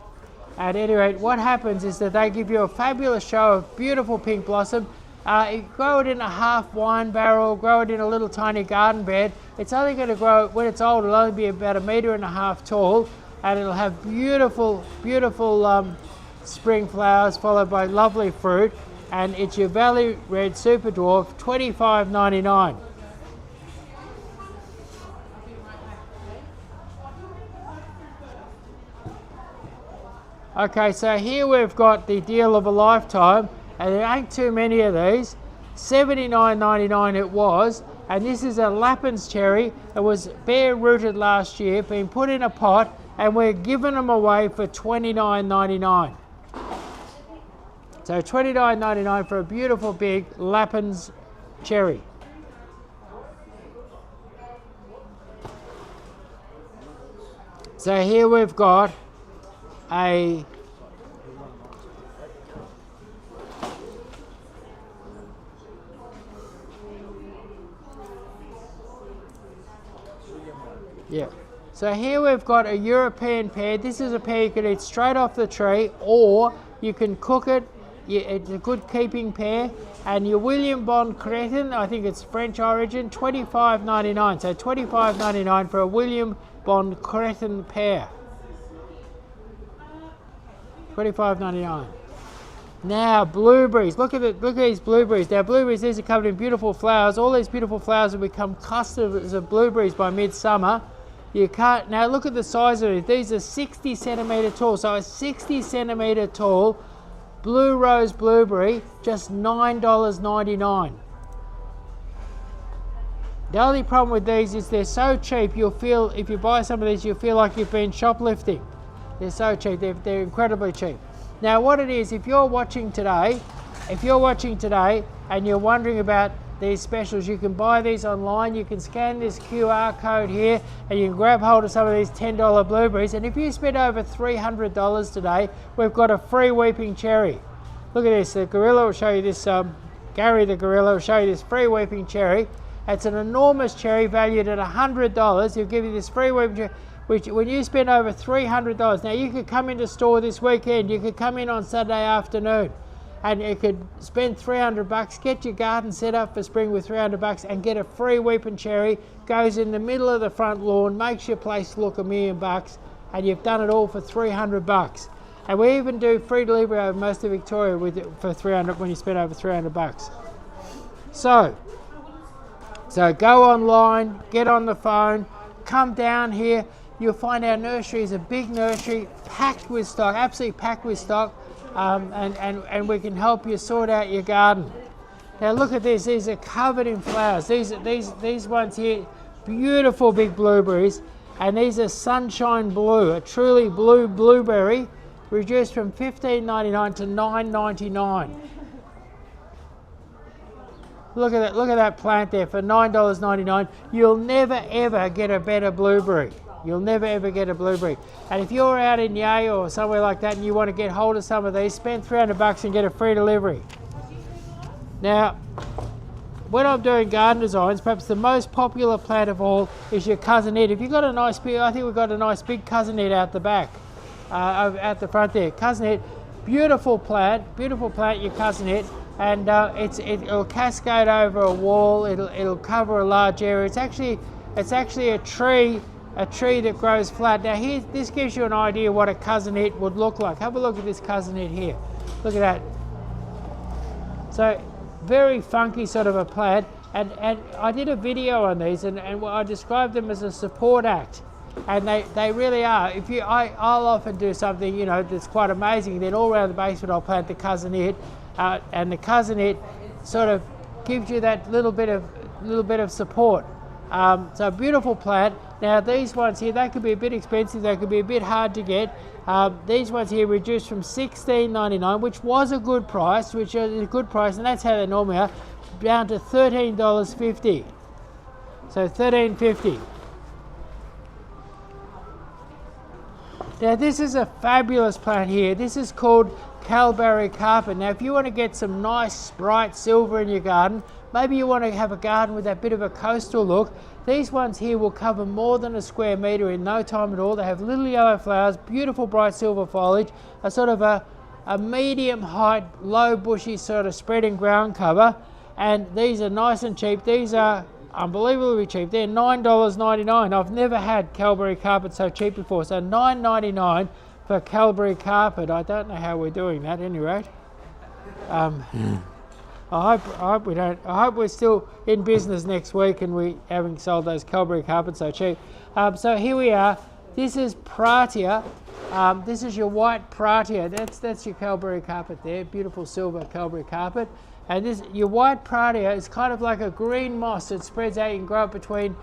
At any rate, what happens is that they give you a fabulous show of beautiful pink blossom. You grow it in a half wine barrel, grow it in a little tiny garden bed. It's only going to grow, when it's old, it'll only be about 1.5 meters tall, and it'll have beautiful, beautiful spring flowers followed by lovely fruit. And it's your Valley Red Super Dwarf, $25.99. Okay, so here we've got the deal of a lifetime. And there ain't too many of these. $79.99 it was, and this is a Lapins Cherry. It was bare rooted last year, been put in a pot, and we're giving them away for $29.99. So $29.99 for a beautiful big Lapins Cherry. So here we've got a So here we've got a European pear. This is a pear you can eat straight off the tree, or you can cook it. It's a good keeping pear. And your William Bond Cretin, I think it's French origin, $25.99. So $25.99 for a William Bond Cretin pear. $25.99. Now blueberries. Look at these blueberries. Now blueberries, these are covered in beautiful flowers. All these beautiful flowers will become clusters of blueberries by midsummer. You can't, now look at the size of it. These are 60 centimetre tall. So a 60 centimetre tall blue rose blueberry, just $9.99. The only problem with these is they're so cheap, you'll feel, if you buy some of these, you'll feel like you've been shoplifting. They're so cheap. They're incredibly cheap. Now what it is, if you're watching today and you're wondering about these specials, you can buy these online. You can scan this QR code here and you can grab hold of some of these $10 blueberries. And if you spend over $300 today, we've got a free weeping cherry. Look at this. The gorilla will show you this. Gary the gorilla will show you this free weeping cherry. It's an enormous cherry valued at $100. He'll give you this free weeping cherry, which when you spend over $300, now you could come into store this weekend, you could come in on Saturday afternoon and you could spend $300, get your garden set up for spring with $300 and get a free weeping cherry, goes in the middle of the front lawn, makes your place look $1 million, and you've done it all for $300. And we even do free delivery over most of Victoria for $300 when you spend over $300. So go online, get on the phone, come down here. You'll find our nursery is a big nursery, packed with stock, absolutely packed with stock, and we can help you sort out your garden. Now look at this, these are covered in flowers. These ones here, beautiful big blueberries, and these are Sunshine Blue, a truly blue blueberry, reduced from $15.99 to $9.99. Look at that plant there for $9.99. You'll never ever get a better blueberry. You'll never ever get a blueberry. And if you're out in Yale or somewhere like that and you want to get hold of some of these, spend $300 and get a free delivery. Now, when I'm doing garden designs, perhaps the most popular plant of all is your cousinet. If you've got a nice big, I think we've got a nice big cousinet out the back, out the front there. Cousinet, beautiful plant, your cousinet. And it'll cascade over a wall. It'll cover a large area. It's actually a tree that grows flat. Now here, this gives you an idea what a cousinet would look like. Have a look at this cousinet here. Look at that. So very funky sort of a plant. And I did a video on these, and I described them as a support act. And they really are. I'll often do something that's quite amazing. Then all around the basement I'll plant the cousinet. And the cousinet sort of gives you that little bit of support. So a beautiful plant. Now these ones here, they could be a bit expensive, they could be a bit hard to get. These ones here reduced from $16.99, which was a good price, and that's how they normally are, down to $13.50. So $13.50. Now this is a fabulous plant here. This is called Kalbarri Carpet. Now if you want to get some nice bright silver in your garden, maybe you want to have a garden with that bit of a coastal look, these ones here will cover more than a square metre in no time at all. They have little yellow flowers, beautiful bright silver foliage, a sort of a medium height, low bushy sort of spreading ground cover, and these are nice and cheap. These are unbelievably cheap. They're $9.99. I've never had Kalbarri Carpet so cheap before. So $9.99 for Kalbarri Carpet. I don't know how we're doing that, at any rate. I hope we're still in business next week and we haven't sold those Kalbarri Carpets so cheap. So here we are. This is Pratia. This is your white Pratia. That's your Kalbarri Carpet there. Beautiful silver Kalbarri Carpet. And your white Pratia is kind of like a green moss. It spreads out. You can grow it between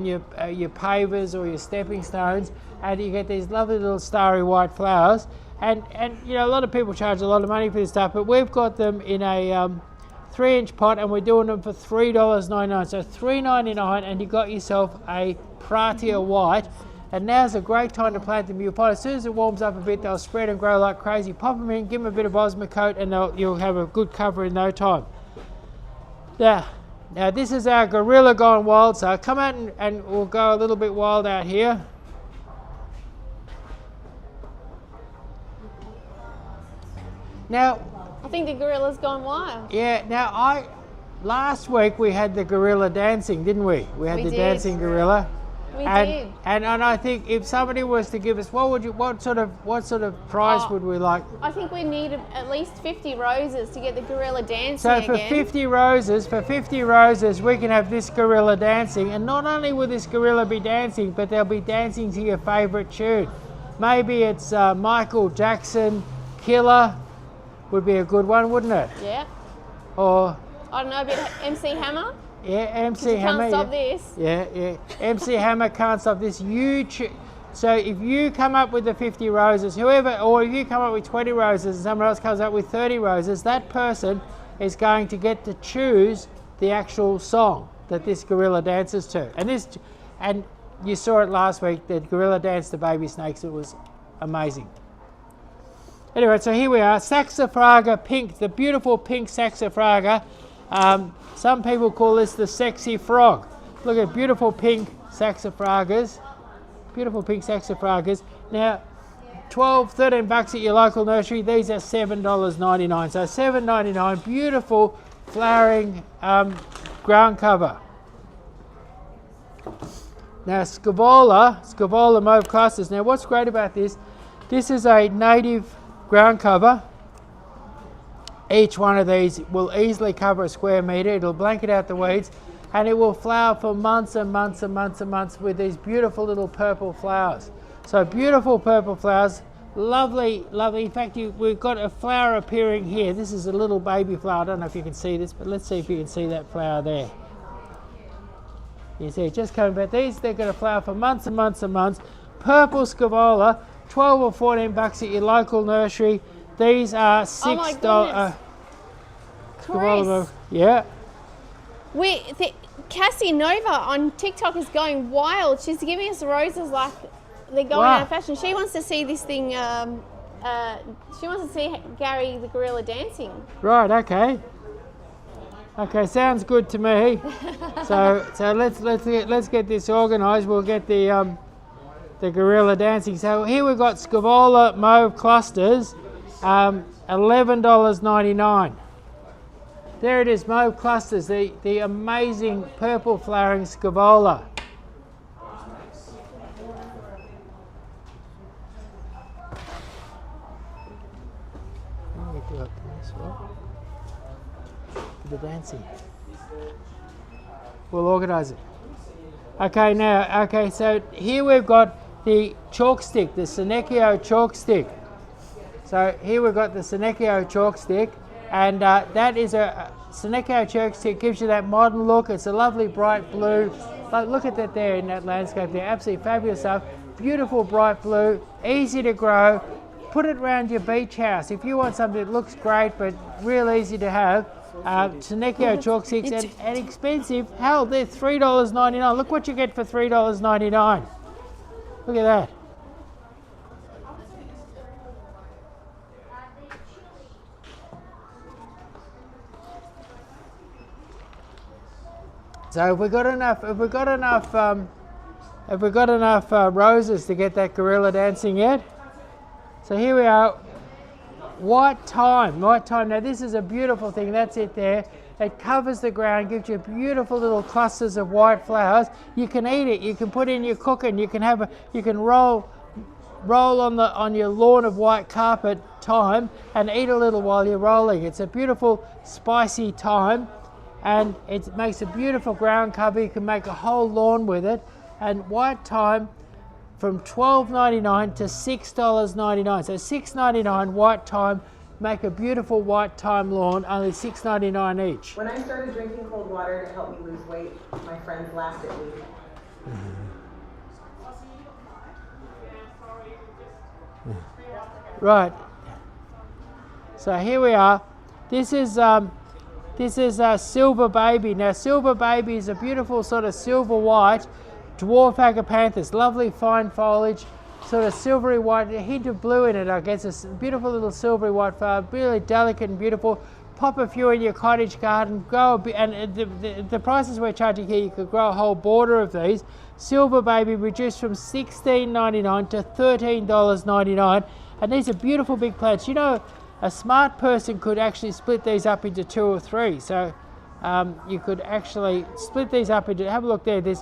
your pavers or your stepping stones, and you get these lovely little starry white flowers. And a lot of people charge a lot of money for this stuff, but we've got them in a 3-inch pot, and we're doing them for $3.99. So $3.99, and you got yourself a Pratia white. And now's a great time to plant them. You'll find as soon as it warms up a bit, they'll spread and grow like crazy. Pop them in, give them a bit of Osmocote, and you'll have a good cover in no time. Now this is our gorilla gone wild. So come out and we'll go a little bit wild out here. Now,
I think the gorilla's gone wild.
Yeah. Now last week we had the gorilla dancing, didn't we? We had the dancing gorilla.
We did.
And I think if somebody was to give us, what sort of prize would we like?
I think we need at least 50 roses to get the gorilla dancing
So for
again.
50 roses, we can have this gorilla dancing. And not only will this gorilla be dancing, but they'll be dancing to your favourite tune. Maybe it's Michael Jackson, Killer, would be a good one, wouldn't it?
Yeah.
Or
I don't know, a bit of MC Hammer.
Yeah, MC Hammer.
Can't stop this.
Yeah. MC Hammer, Can't Stop This. So if you come up with the 50 roses, whoever, or if you come up with 20 roses and someone else comes up with 30 roses, that person is going to get to choose the actual song that this gorilla dances to. And you saw it last week, the gorilla danced to baby snakes. It was amazing. Anyway, so here we are, Saxifraga Pink, the beautiful pink Saxifraga. Some people call this the sexy frog. Look at beautiful pink Saxifragas. Beautiful pink Saxifragas. Now, 12, 13 bucks at your local nursery. These are $7.99. So $7.99, beautiful flowering ground cover. Now, Scaevola Mauve Clusters. Now, what's great about this is a native ground cover. Each one of these will easily cover a square metre. It'll blanket out the weeds, and it will flower for months and months and months and months with these beautiful little purple flowers. So beautiful purple flowers, lovely, lovely. In fact, we've got a flower appearing here. This is a little baby flower. I don't know if you can see this, but let's see if you can see that flower there. You see it just coming back. These, they're going to flower for months and months and months. Purple Scaevola, 12 or 14 bucks at your local nursery. These are $6.
Chris,
yeah.
Cassie Nova on TikTok is going wild. She's giving us roses like they're going
Wow.
out of fashion. She wants to see this thing. She wants to see Gary the gorilla dancing.
Right. Okay. Okay. Sounds good to me. so let's get this organised. We'll get the gorilla dancing. So here we've got Scaevola Mauve Clusters, $11.99. There it is, Mauve Clusters, the amazing purple flowering Scaevola. The dancing. We'll organise it. Okay, so here we've got the chalk stick, the Senecio chalk stick. So here we've got the Senecio chalk stick, and that is a Senecio chalk stick, gives you that modern look. It's a lovely bright blue. Look at that there in that landscape there, absolutely fabulous stuff. Beautiful bright blue, easy to grow. Put it around your beach house. If you want something that looks great but real easy to have, Senecio chalk sticks and expensive. Hell, they're $3.99. Look what you get for $3.99. Look at that. So have we got enough roses to get that gorilla dancing yet? So here we are. White thyme. Now this is a beautiful thing. That's it there. It covers the ground, gives you beautiful little clusters of white flowers. You can eat it. You can put in your cooking. You can roll on your lawn of white carpet thyme and eat a little while you're rolling. It's a beautiful spicy thyme, and it makes a beautiful ground cover. You can make a whole lawn with it. And white thyme from $12.99 to $6.99. So $6.99 white thyme, make a beautiful white thyme lawn, only $6.99 each.
When I started drinking cold water to help me lose weight, my friends laughed at me.
Right. So here we are. This is Silver Baby. Now Silver Baby is a beautiful sort of silver white dwarf agapanthus, lovely fine foliage, sort of silvery white, a hint of blue in it, I guess. A beautiful little silvery white flower, really delicate and beautiful. Pop a few in your cottage garden, grow a bit, and the prices we're charging here, you could grow a whole border of these. Silver Baby reduced from $16.99 to $13.99, and these are beautiful big plants. You know, a smart person could actually split these up into 2 or 3. So you could actually split these up into, have a look there, there's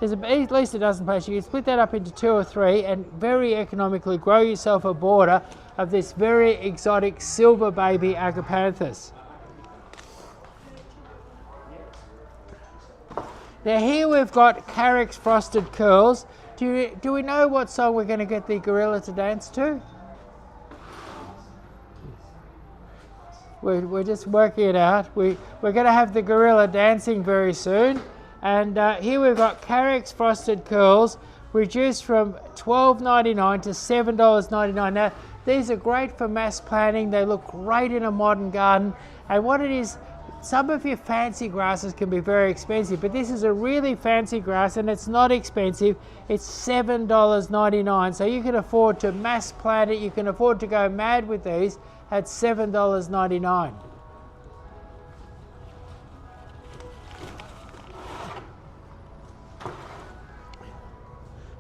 at least a dozen places. You can split that up into 2 or 3 and very economically grow yourself a border of this very exotic Silver Baby agapanthus. Now here we've got Carrick's Frosted Curls. Do we know what song we're going to get the gorilla to dance to? We're just working it out. We're going to have the gorilla dancing very soon. And here we've got Carrick's Frosted Curls, reduced from $12.99 to $7.99. Now, these are great for mass planting. They look great in a modern garden. And what it is, some of your fancy grasses can be very expensive, but this is a really fancy grass and it's not expensive. It's $7.99. So you can afford to mass plant it. You can afford to go mad with these at $7.99.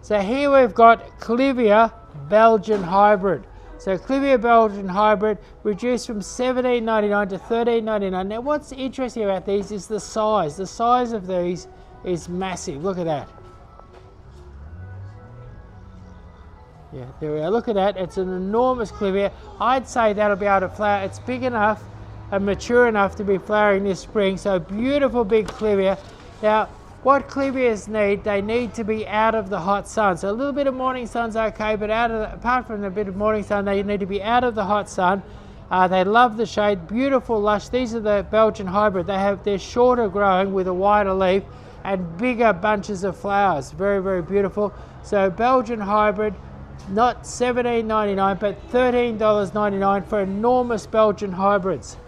So here we've got Clivia Belgian Hybrid. So Clivia Belgian Hybrid reduced from $17.99 to $13.99. Now what's interesting about these is the size. The size of these is massive. Look at that. Yeah, there we are. Look at that. It's an enormous Clivia. I'd say that'll be able to flower. It's big enough and mature enough to be flowering this spring. So beautiful big Clivia. Now, what Clivias need, they need to be out of the hot sun. So a little bit of morning sun's okay, but apart from a bit of morning sun, they need to be out of the hot sun. They love the shade, beautiful lush. These are the Belgian Hybrid. They're shorter growing with a wider leaf and bigger bunches of flowers. Very, very beautiful. So Belgian Hybrid, not $17.99, but $13.99 for enormous Belgian Hybrids.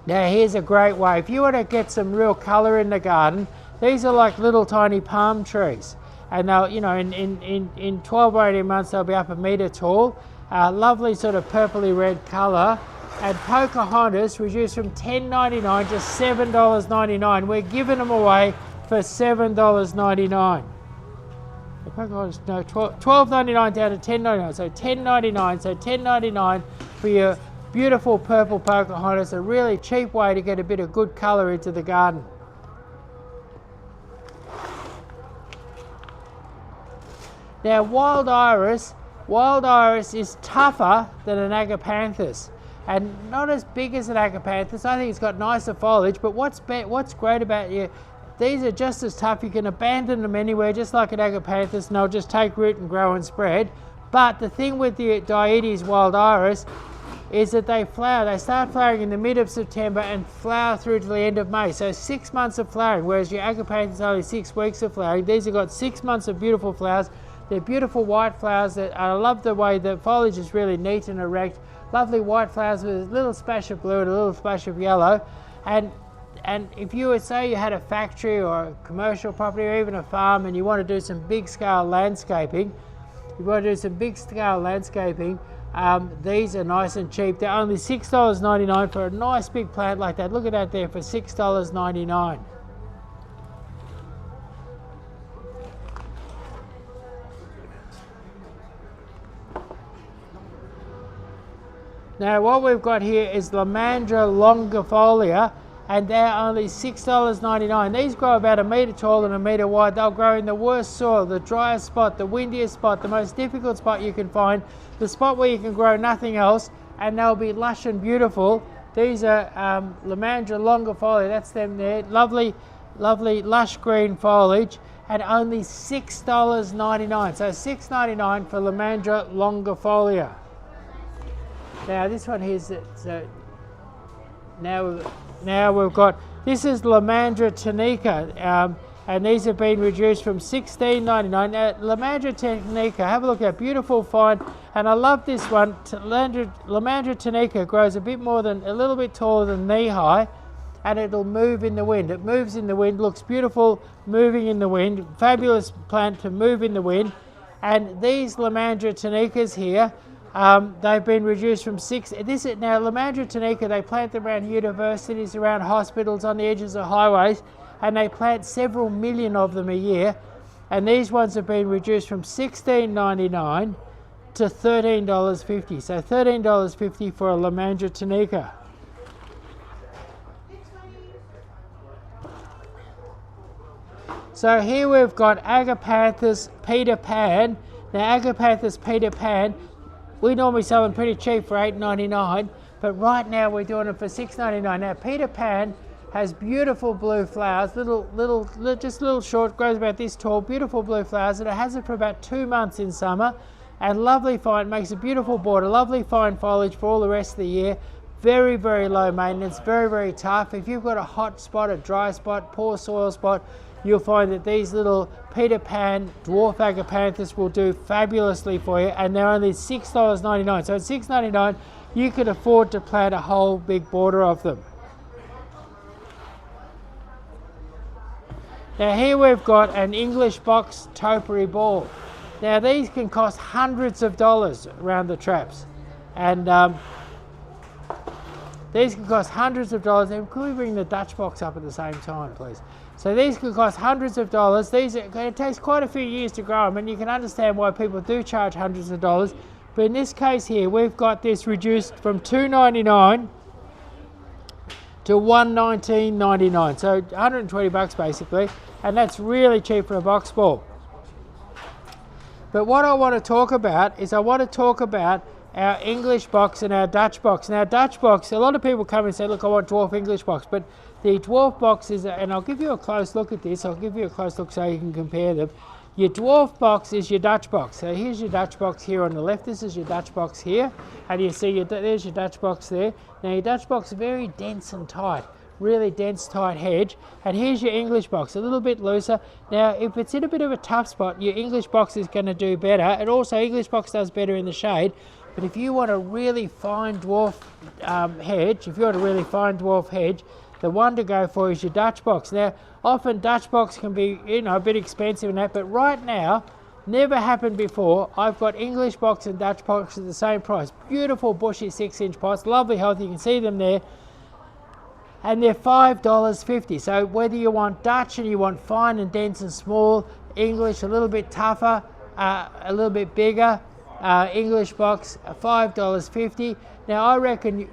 Now here's a great way. If you want to get some real colour in the garden, these are like little tiny palm trees. And they'll, you know, in 12 or 18 months they'll be up a metre tall. Lovely sort of purpley red colour. And Pocahontas reduced from $10.99 to $7.99. We're giving them away for $7.99. Pocahontas, no, $12.99 down to $10.99. So $10.99. So $10.99 for your beautiful purple Pocahontas, a really cheap way to get a bit of good colour into the garden. Now wild iris is tougher than an agapanthus and not as big as an agapanthus. I think it's got nicer foliage, but what's great about you, these are just as tough. You can abandon them anywhere just like an agapanthus and they'll just take root and grow and spread. But the thing with the Dioides wild iris is that they start flowering in the mid of September and flower through to the end of May. So 6 months of flowering, whereas your agapanthus is only 6 weeks of flowering. These have got 6 months of beautiful flowers. They're beautiful white flowers. I love the way the foliage is really neat and erect. Lovely white flowers with a little splash of blue and a little splash of yellow. And if you would say you had a factory or a commercial property or even a farm and you want to do some big scale landscaping, these are nice and cheap. They're only $6.99 for a nice big plant like that. Look at that there for $6.99. Now what we've got here is Lomandra longifolia, and they're only $6.99. These grow about a metre tall and a metre wide. They'll grow in the worst soil, the driest spot, the windiest spot, the most difficult spot you can find, the spot where you can grow nothing else, and they'll be lush and beautiful. These are Lomandra longifolia, that's them there. Lovely, lovely lush green foliage, and only $6.99. So $6.99 for Lomandra longifolia. Now this one here is, now we've got, this is Lomandra Tanika, and these have been reduced from $16.99. Now, Lomandra Tanika, have a look at beautiful fine, and I love this one. Lomandra Tanika grows a little bit taller than knee high, and it'll move in the wind. It moves in the wind, looks beautiful moving in the wind, fabulous plant to move in the wind. And these Lomandra Tanikas here, they've been reduced from now Lomandra Tanika, they plant them around universities, around hospitals, on the edges of highways, and they plant several million of them a year. And these ones have been reduced from $16.99 to $13.50. So $13.50 for a Lomandra Tanika. So here we've got Agapanthus Peter Pan. Now Agapanthus Peter Pan, we normally sell them pretty cheap for $8.99, but right now we're doing them for $6.99. Now Peter Pan has beautiful blue flowers, just little short, grows about this tall, beautiful blue flowers, and it has it for about 2 months in summer, and lovely fine, makes a beautiful border, lovely fine foliage for all the rest of the year. Very, very low maintenance, very, very tough. If you've got a hot spot, a dry spot, poor soil spot, you'll find that these little Peter Pan dwarf agapanthus will do fabulously for you, and they're only $6.99. So at $6.99, you can afford to plant a whole big border of them. Now here we've got an English box topiary ball. Now these can cost hundreds of dollars around the traps, and these can cost hundreds of dollars. And could we bring the Dutch box up at the same time, please? So these can cost hundreds of dollars. It takes quite a few years to grow them, and you can understand why people do charge hundreds of dollars. But in this case here, we've got this reduced from $2.99 to $119.99. So 120 bucks basically, and that's really cheap for a box ball. But what I want to talk about is our English box and our Dutch box. Now Dutch box, a lot of people come and say, look, I want dwarf English box, but the dwarf box is, and I'll give you a close look at this, I'll give you a close look so you can compare them. Your dwarf box is your Dutch box. So here's your Dutch box here on the left, this is your Dutch box here, and you see there's your Dutch box there. Now your Dutch box is very dense and tight, really dense, tight hedge, and here's your English box, a little bit looser. Now if it's in a bit of a tough spot, your English box is going to do better, and also English box does better in the shade. But if you want a really fine dwarf hedge, the one to go for is your Dutch box. Now, often Dutch box can be, a bit expensive and that, but right now, never happened before, I've got English box and Dutch box at the same price. Beautiful bushy 6-inch pots, lovely healthy, you can see them there. And they're $5.50. So whether you want Dutch and you want fine and dense and small, English a little bit tougher, a little bit bigger, English box $5.50. Now I reckon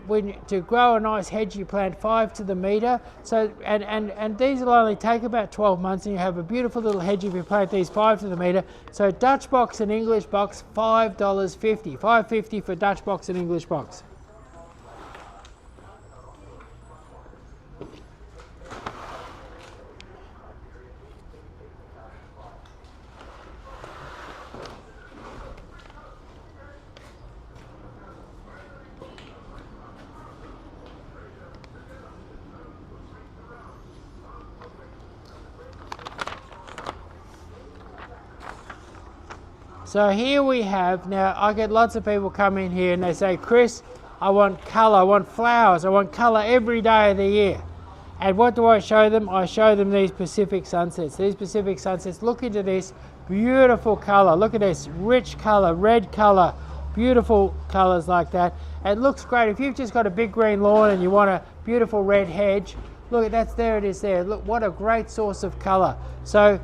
to grow a nice hedge you plant 5 to the metre. So and these will only take about 12 months, and you have a beautiful little hedge if you plant these 5 to the metre. So Dutch box and English box $5.50. $5.50 for Dutch box and English box. So here we have, now I get lots of people come in here and they say, Chris, I want colour, I want flowers, I want colour every day of the year. And what do I show them? I show them these Pacific sunsets. These Pacific sunsets, look into this beautiful colour. Look at this rich colour, red colour, beautiful colours like that. It looks great. If you've just got a big green lawn and you want a beautiful red hedge, look, there it is there. Look, what a great source of colour. So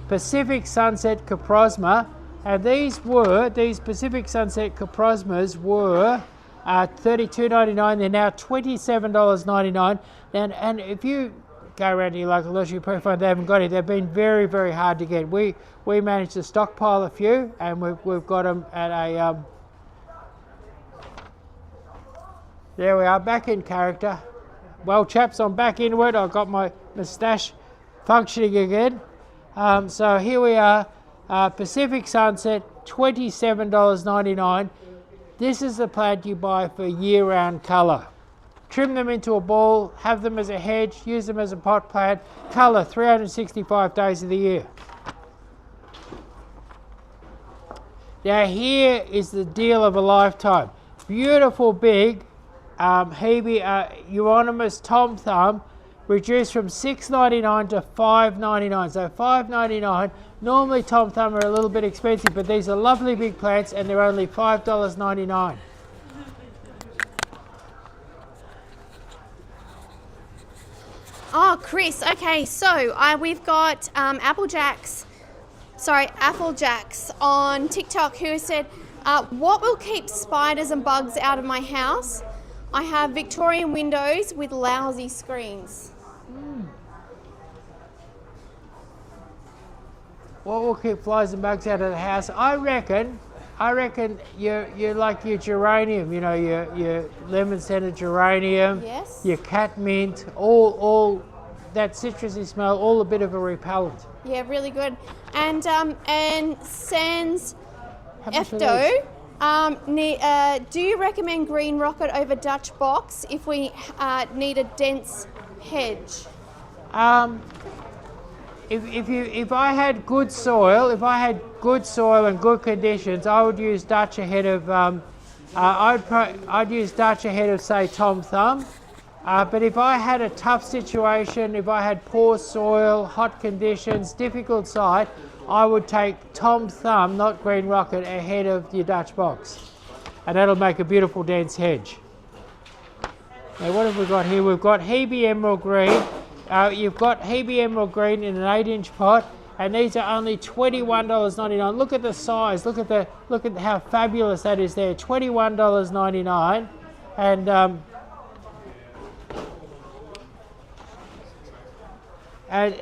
Pacific Sunset Coprosma, and these Pacific Sunset Coprosmas were $32.99. They're now $27.99. And if you go around to your local nursery, you probably find they haven't got it. They've been very, very hard to get. We managed to stockpile a few, and we've got them at a there we are, back in character. Well, chaps, I'm back into it. I've got my moustache functioning again. So here we are. Pacific Sunset, $27.99. This is the plant you buy for year-round colour. Trim them into a ball, have them as a hedge, use them as a pot plant, colour 365 days of the year. Now here is the deal of a lifetime. Beautiful big Hebe Euonymus Tom Thumb, reduced from $6.99 to $5.99. So $5.99. Normally Tom Thumb are a little bit expensive, but these are lovely big plants and they're only $5.99.
Oh, Chris, okay, so we've got Applejacks on TikTok who said, what will keep spiders and bugs out of my house? I have Victorian windows with lousy screens.
What will keep flies and bugs out of the house? I reckon you like your geranium, your lemon-scented geranium,
yes,
your catmint, all that citrusy smell, all a bit of a repellent.
Yeah, really good. And Sans Efto Do you recommend green rocket over Dutch box if we need a dense hedge?
If I had good soil, and good conditions, I would use Dutch ahead of I'd use Dutch ahead of, say, Tom Thumb. But if I had a tough situation, if I had poor soil, hot conditions, difficult site, I would take Tom Thumb, not Green Rocket, ahead of your Dutch box. And that'll make a beautiful dense hedge. Now what have we got here? We've got Hebe Emerald Green. You've got Hebe Emerald Green in an 8-inch pot, and these are only $21.99. Look at the size. Look at how fabulous that is there. $21.99, and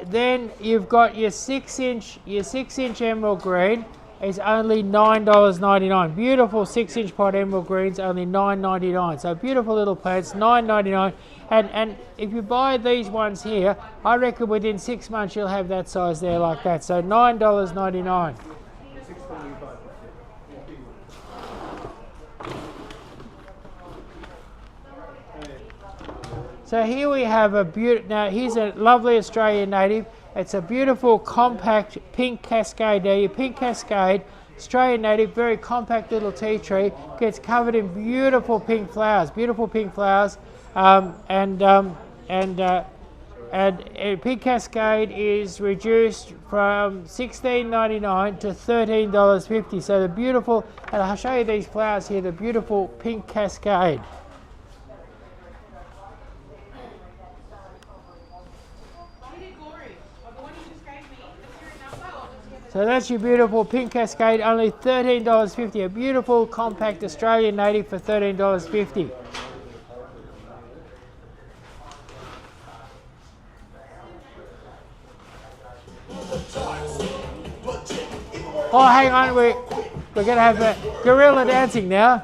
then you've got your 6-inch emerald green is only $9.99. Beautiful 6-inch pot emerald greens, only $9.99. So beautiful little plants, $9.99. And if you buy these ones here, I reckon within 6 months you'll have that size there like that. So $9.99. So here we have now here's a lovely Australian native. It's a beautiful compact pink cascade there. Your pink cascade, Australian native, very compact little tea tree, gets covered in beautiful pink flowers, and pink cascade is reduced from $16.99 to $13.50. So the beautiful, and I'll show you these flowers here, the beautiful pink cascade. So that's your beautiful pink cascade, only $13.50. A beautiful compact Australian native for $13.50. Oh, hang on, we're going to have a gorilla dancing now.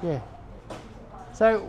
Yeah. So.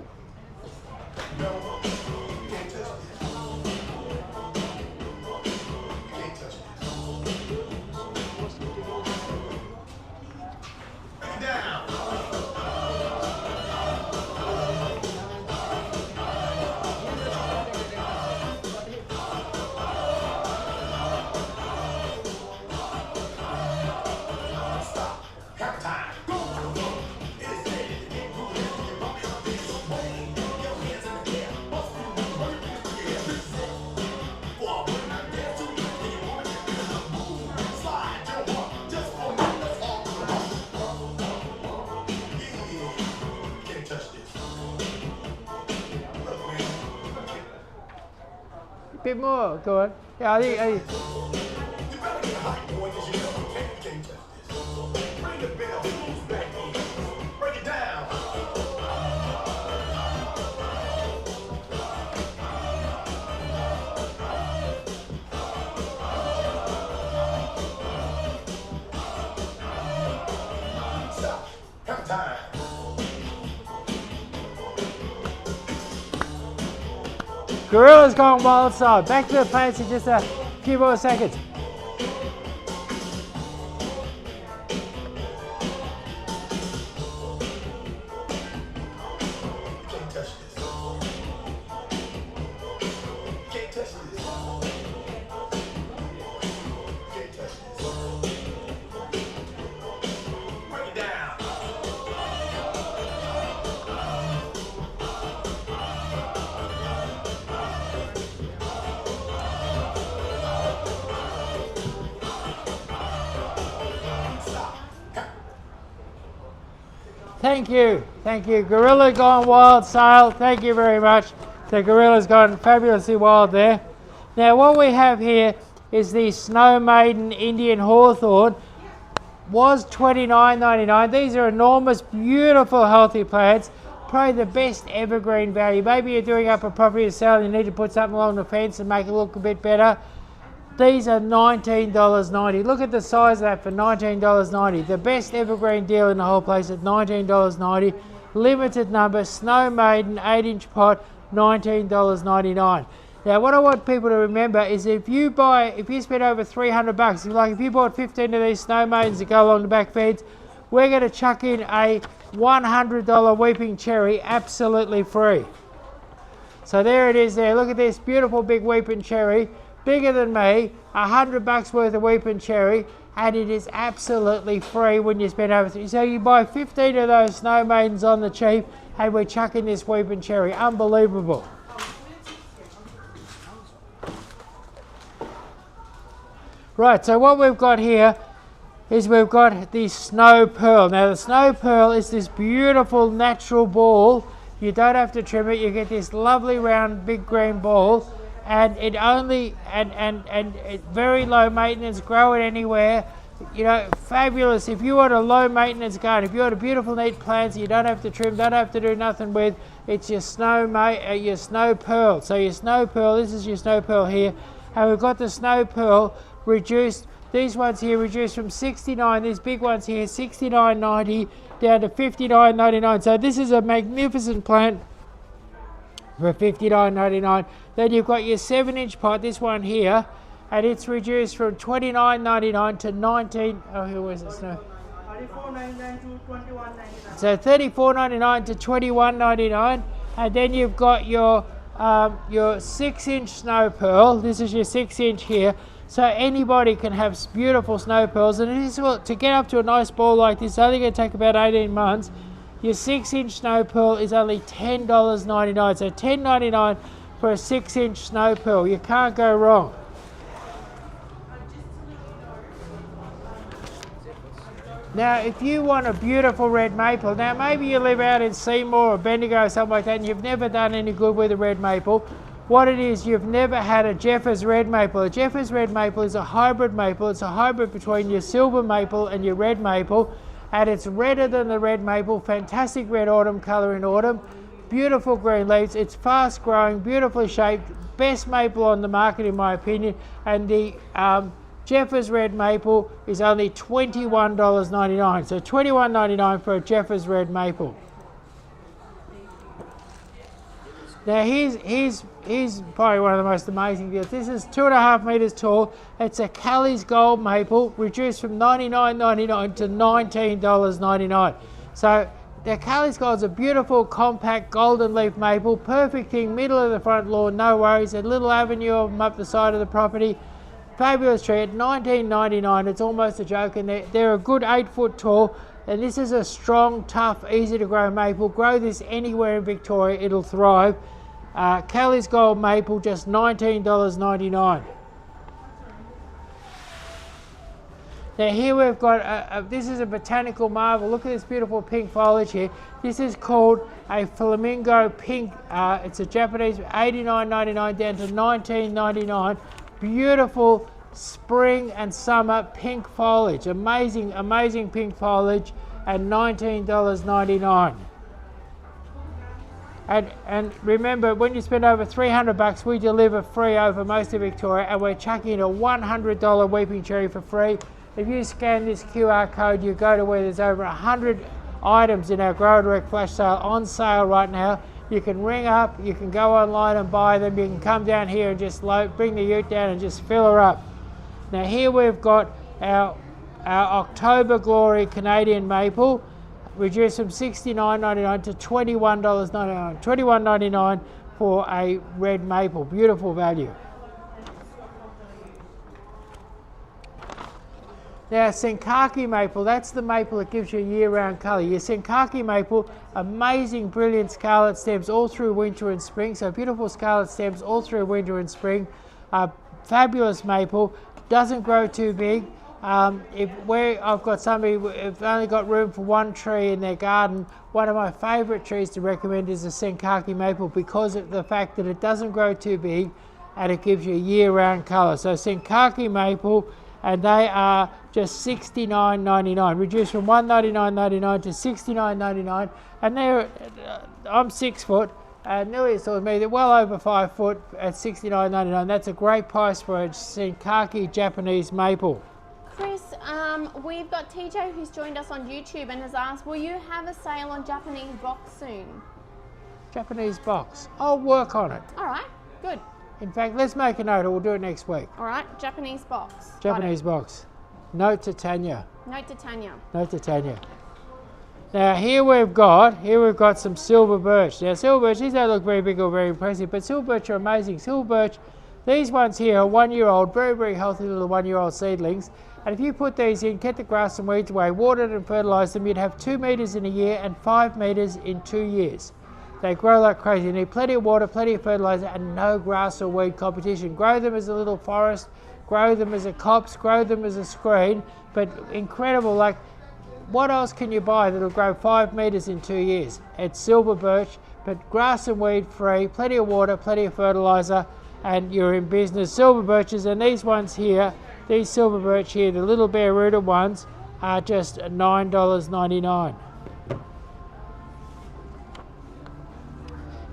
Bit more, go on. Yeah, I think. Gorilla's gone wild side. Back to the plants in just a few more seconds. Thank you. Gorilla gone wild sale. Thank you very much. The gorilla's gone fabulously wild there. Now what we have here is the Snow Maiden Indian Hawthorn. Was $29.99. These are enormous, beautiful, healthy plants. Probably the best evergreen value. Maybe you're doing up a property to sell and you need to put something along the fence and make it look a bit better. These are $19.90. Look at the size of that for $19.90. The best evergreen deal in the whole place at $19.90. Limited number, Snow Maiden, 8-inch pot, $19.99. Now what I want people to remember is if you spend over $300, like if you bought 15 of these snow maidens that go along the back fence, we're going to chuck in a $100 weeping cherry absolutely free. So there it is there. Look at this beautiful big weeping cherry, bigger than me, $100 worth of weeping cherry, and it is absolutely free when you spend over $300. So you buy 15 of those snow maidens on the cheap, and we're chucking this weeping cherry. Unbelievable. Right, so what we've got here is we've got the snow pearl. Now the snow pearl is this beautiful natural ball. You don't have to trim it. You get this lovely round big green ball, and it only and it very low maintenance. Grow it anywhere. You know, fabulous. If you want a low maintenance garden, if you want a beautiful neat plants, you don't have to trim, don't have to do nothing with. It's your snow pearl. So your snow pearl. This is your snow pearl here, and we've got the snow pearl reduced. These ones here reduced from 69, these big ones here, 69.90 down to 59.99. So this is a magnificent plant for 59.99. Then you've got your 7-inch pot, this one here, and it's reduced from 29.99 to 19. Oh, here was it? Snow. $34.99 to $21.99. So $34.99 to $21.99, and then you've got your 6-inch snow pearl. This is your 6-inch here. So anybody can have beautiful snow pearls, and it is, to get up to a nice ball like this, it's only going to take about 18 months. Your 6-inch snow pearl is only $10.99. So $10.99 for a 6-inch snow pearl. You can't go wrong. Now, if you want a beautiful red maple, now maybe you live out in Seymour or Bendigo or something like that, and you've never done any good with a red maple. What it is, you've never had a Jeffers red maple. A Jeffers red maple is a hybrid maple. It's a hybrid between your silver maple and your red maple, and it's redder than the red maple. Fantastic red autumn colour in autumn. Beautiful green leaves. It's fast growing, beautifully shaped. Best maple on the market in my opinion. And the Jeffers red maple is only $21.99. So $21.99 for a Jeffers red maple. Now here's probably one of the most amazing deals. This is 2.5 meters tall. It's a Kelly's Gold maple, reduced from $99.99 to $19.99. So the Kelly's Gold is a beautiful, compact, golden leaf maple, perfect thing, middle of the front lawn, no worries. A little avenue of them up the side of the property. Fabulous tree at $19.99. It's almost a joke, and they're a good 8 foot tall. And this is a strong, tough, easy to grow maple. Grow this anywhere in Victoria, it'll thrive. Kelly's Gold maple, just $19.99. Now here we've got, this is a botanical marvel. Look at this beautiful pink foliage here. This is called a flamingo pink. It's a Japanese, $89.99 down to $19.99. Beautiful spring and summer pink foliage. Amazing, amazing pink foliage at $19.99. And remember, when you spend over $300, we deliver free over most of Victoria, and we're chucking in a $100 weeping cherry for free. If you scan this QR code, you go to where there's over 100 items in our Grow Direct flash sale on sale right now. You can ring up, you can go online and buy them, you can come down here and just bring the ute down and just fill her up. Now here we've got our October Glory Canadian maple, reduced from $69.99 to $21.99. $21.99 for a red maple. Beautiful value. Now Senkaki maple, that's the maple that gives you a year-round colour. Your Senkaki maple, amazing, brilliant scarlet stems all through winter and spring. So beautiful scarlet stems all through winter and spring. Fabulous maple, doesn't grow too big. I've got somebody who've only got room for one tree in their garden, one of my favourite trees to recommend is a Senkaki maple because of the fact that it doesn't grow too big and it gives you a year-round colour. So Senkaki maple, and they are just $69.99, reduced from $199.99 to $69.99. And they're, I'm 6 foot, nearly as tall as me. They're well over 5 foot at $69.99. That's a great price for a Senkaki Japanese maple.
Chris, we've got TJ who's joined us on YouTube and has asked, will you have a sale on Japanese box soon?
Japanese box. I'll work on it.
All right, good.
In fact, let's make a note, or we'll do it next week.
All right, Japanese box.
Japanese box. Note to Tanya.
Note to Tanya.
Note to Tanya. Now here we've got some silver birch. Now silver birch, these don't look very big or very impressive, but silver birch are amazing. Silver birch, these ones here are 1 year old, very, very healthy little 1 year old seedlings. And if you put these in, get the grass and weeds away, water and fertilise them, you'd have 2 metres in a year and 5 metres in 2 years. They grow like crazy. You need plenty of water, plenty of fertiliser, and no grass or weed competition. Grow them as a little forest, grow them as a copse, grow them as a screen, but incredible, like, what else can you buy that'll grow 5 metres in 2 years? It's silver birch, but grass and weed free, plenty of water, plenty of fertiliser, and you're in business. Silver birches, and these ones here, these silver birch here, the little bare rooted ones, are just $9.99.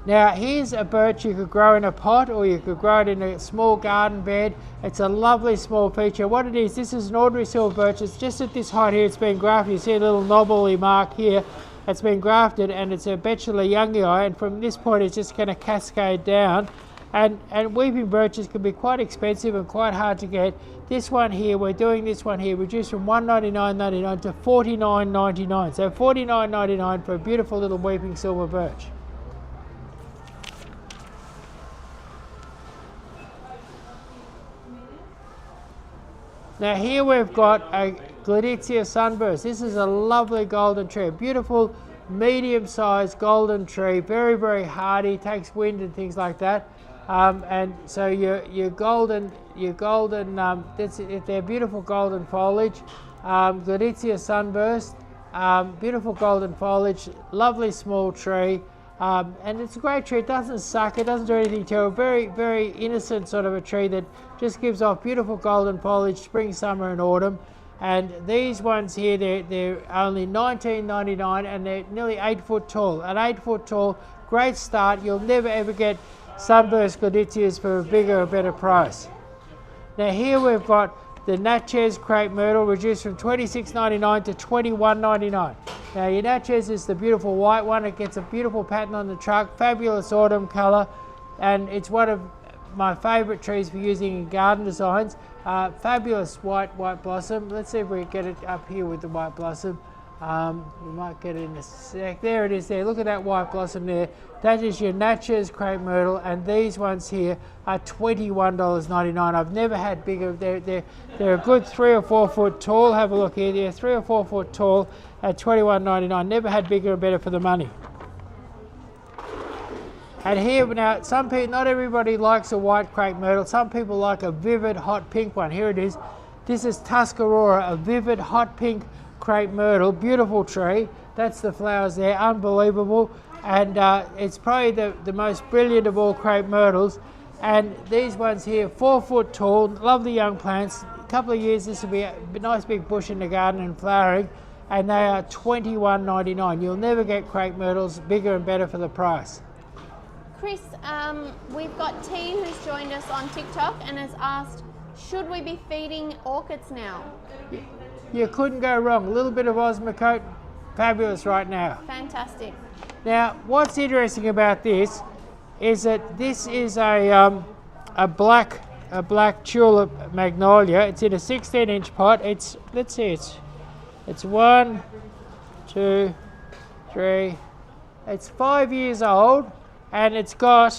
Now here's a birch you could grow in a pot, or you could grow it in a small garden bed. It's a lovely small feature. What it is, this is an ordinary silver birch. It's just at this height here, it's been grafted. You see a little knobbly mark here. It's been grafted, and it's a Betula youngii, and from this point it's just going to cascade down. And weeping birches can be quite expensive and quite hard to get. This one here, we're doing this one here, reduced from $199.99 to $49.99. So $49.99 for a beautiful little weeping silver birch. Now here we've got a Gleditsia Sunburst. This is a lovely golden tree, a beautiful medium-sized golden tree, very, very hardy, takes wind and things like that. And so your golden, they're beautiful golden foliage. Gleditsia Sunburst, beautiful golden foliage, lovely small tree. And it's a great tree. It doesn't suck, it doesn't do anything terrible. Very, very innocent sort of a tree that just gives off beautiful golden foliage spring, summer and autumn. And these ones here, they're only $19.99, and they're nearly 8 foot tall. At 8 foot tall, great start. You'll never ever get sunburst Gleditsias for a bigger or better price. Now here we've got the Natchez crepe myrtle, reduced from $26.99 to $21.99. Now your Natchez is the beautiful white one. It gets a beautiful pattern on the trunk, fabulous autumn colour, and it's one of my favourite trees for using in garden designs. Fabulous white blossom. Let's see if we can get it up here with the white blossom. We might get it in a sec. There it is there. Look at that white blossom there. That is your Natchez crepe myrtle, and these ones here are $21.99. I've never had bigger. They're a good 3 or 4 foot tall. Have a look here. They're 3 or 4 foot tall at $21.99. Never had bigger and better for the money. And here now, some people, not everybody likes a white crepe myrtle. Some people like a vivid hot pink one. Here it is. This is Tuckeroo, a vivid hot pink crepe myrtle, beautiful tree. That's the flowers there, unbelievable. And it's probably the most brilliant of all crepe myrtles. And these ones here, 4 foot tall, lovely young plants. A couple of years, this will be a nice big bush in the garden and flowering. And they are $21.99. You'll never get crepe myrtles bigger and better for the price.
Chris, we've got T who's joined us on TikTok and has asked, should we be feeding orchids now?
You couldn't go wrong. A little bit of Osmocote, fabulous right now.
Fantastic.
Now, what's interesting about this is that this is a black tulip magnolia. It's in a 16-inch pot. It's, let's see, it's 1, 2, 3. It's 5 years old, and it's got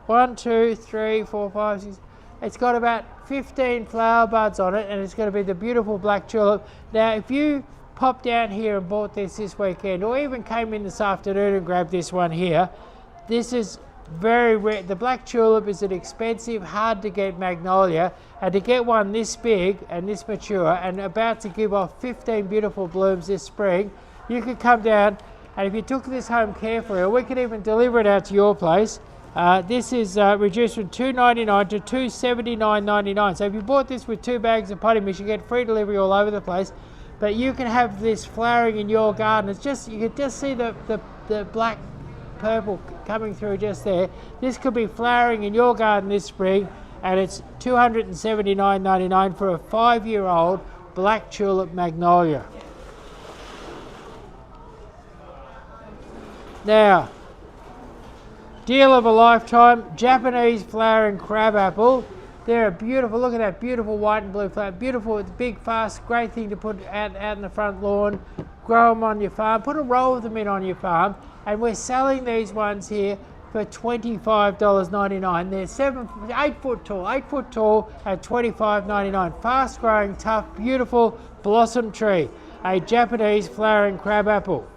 1, 2, 3, 4, 5, 6. It's got about 15 flower buds on it, and it's going to be the beautiful black tulip. Now, if you pop down here and bought this weekend, or even came in this afternoon and grabbed this one here, this is very rare. The black tulip is an expensive, hard to get magnolia, and to get one this big and this mature and about to give off 15 beautiful blooms this spring, you could come down, and if you took this home carefully, or we could even deliver it out to your place. This is reduced from $2.99 to $279.99. So if you bought this with 2 bags of potting mix, you get free delivery all over the place. But you can have this flowering in your garden. It's just, you can just see the black purple coming through just there. This could be flowering in your garden this spring, and it's $279.99 for a 5-year-old black tulip magnolia. Now, Deal of a lifetime, Japanese flowering crabapple. They're beautiful. Look at that beautiful white and blue flower. Beautiful, it's big, fast, great thing to put out in the front lawn. Grow them on your farm. Put a row of them in on your farm. And we're selling these ones here for $25.99. They're 8 foot tall at $25.99. Fast growing, tough, beautiful blossom tree. A Japanese flowering crabapple.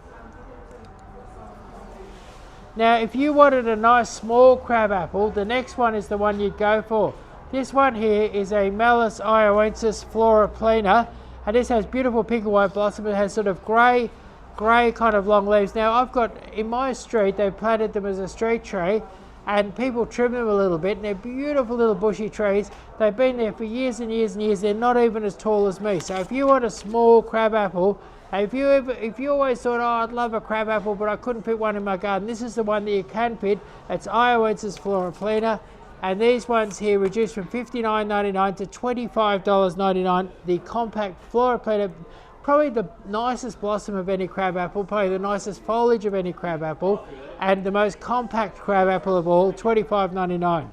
Now, if you wanted a nice small crabapple, the next one is the one you'd go for. This one here is a Malus ioensis flora plena, and this has beautiful pink and white blossom. It has sort of grey kind of long leaves. Now, I've got, in my street, they've planted them as a street tree, and people trim them a little bit, and they're beautiful little bushy trees. They've been there for years and years and years. They're not even as tall as me. So if you want a small crabapple, if you always thought, oh, I'd love a crabapple, but I couldn't fit one in my garden, this is the one that you can fit. It's ioensis flora plena, and these ones here reduced from $59.99 to $25.99. The compact flora plena, probably the nicest blossom of any crabapple, probably the nicest foliage of any crabapple, and the most compact crabapple of all, $25.99.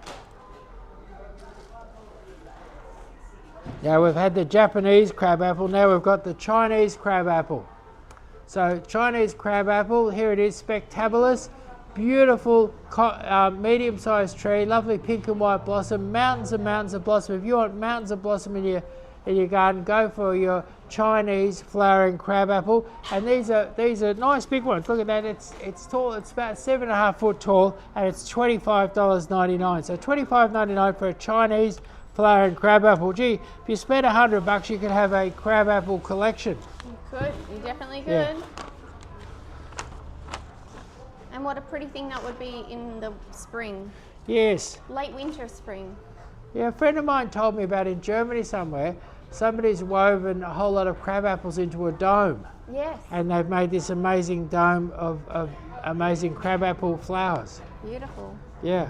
Now we've had the Japanese crabapple, now we've got the Chinese crabapple. So Chinese crabapple, here it is, spectabular, beautiful medium-sized tree, lovely pink and white blossom, mountains and mountains of blossom. If you want mountains of blossom in your garden, go for your Chinese flowering crabapple. And these are nice big ones. Look at that, it's tall, it's about 7.5 foot tall, and it's $25.99. So $25.99 for a Chinese flowering crabapple. Gee, if you spend $100, you could have a crabapple collection.
You could, you definitely could.
Yeah.
And what a pretty thing that would be in the spring.
Yes.
Late winter, spring.
Yeah, a friend of mine told me about in Germany somewhere, somebody's woven a whole lot of crabapples into a dome.
Yes.
And they've made this amazing dome of amazing crabapple flowers.
Beautiful.
Yeah.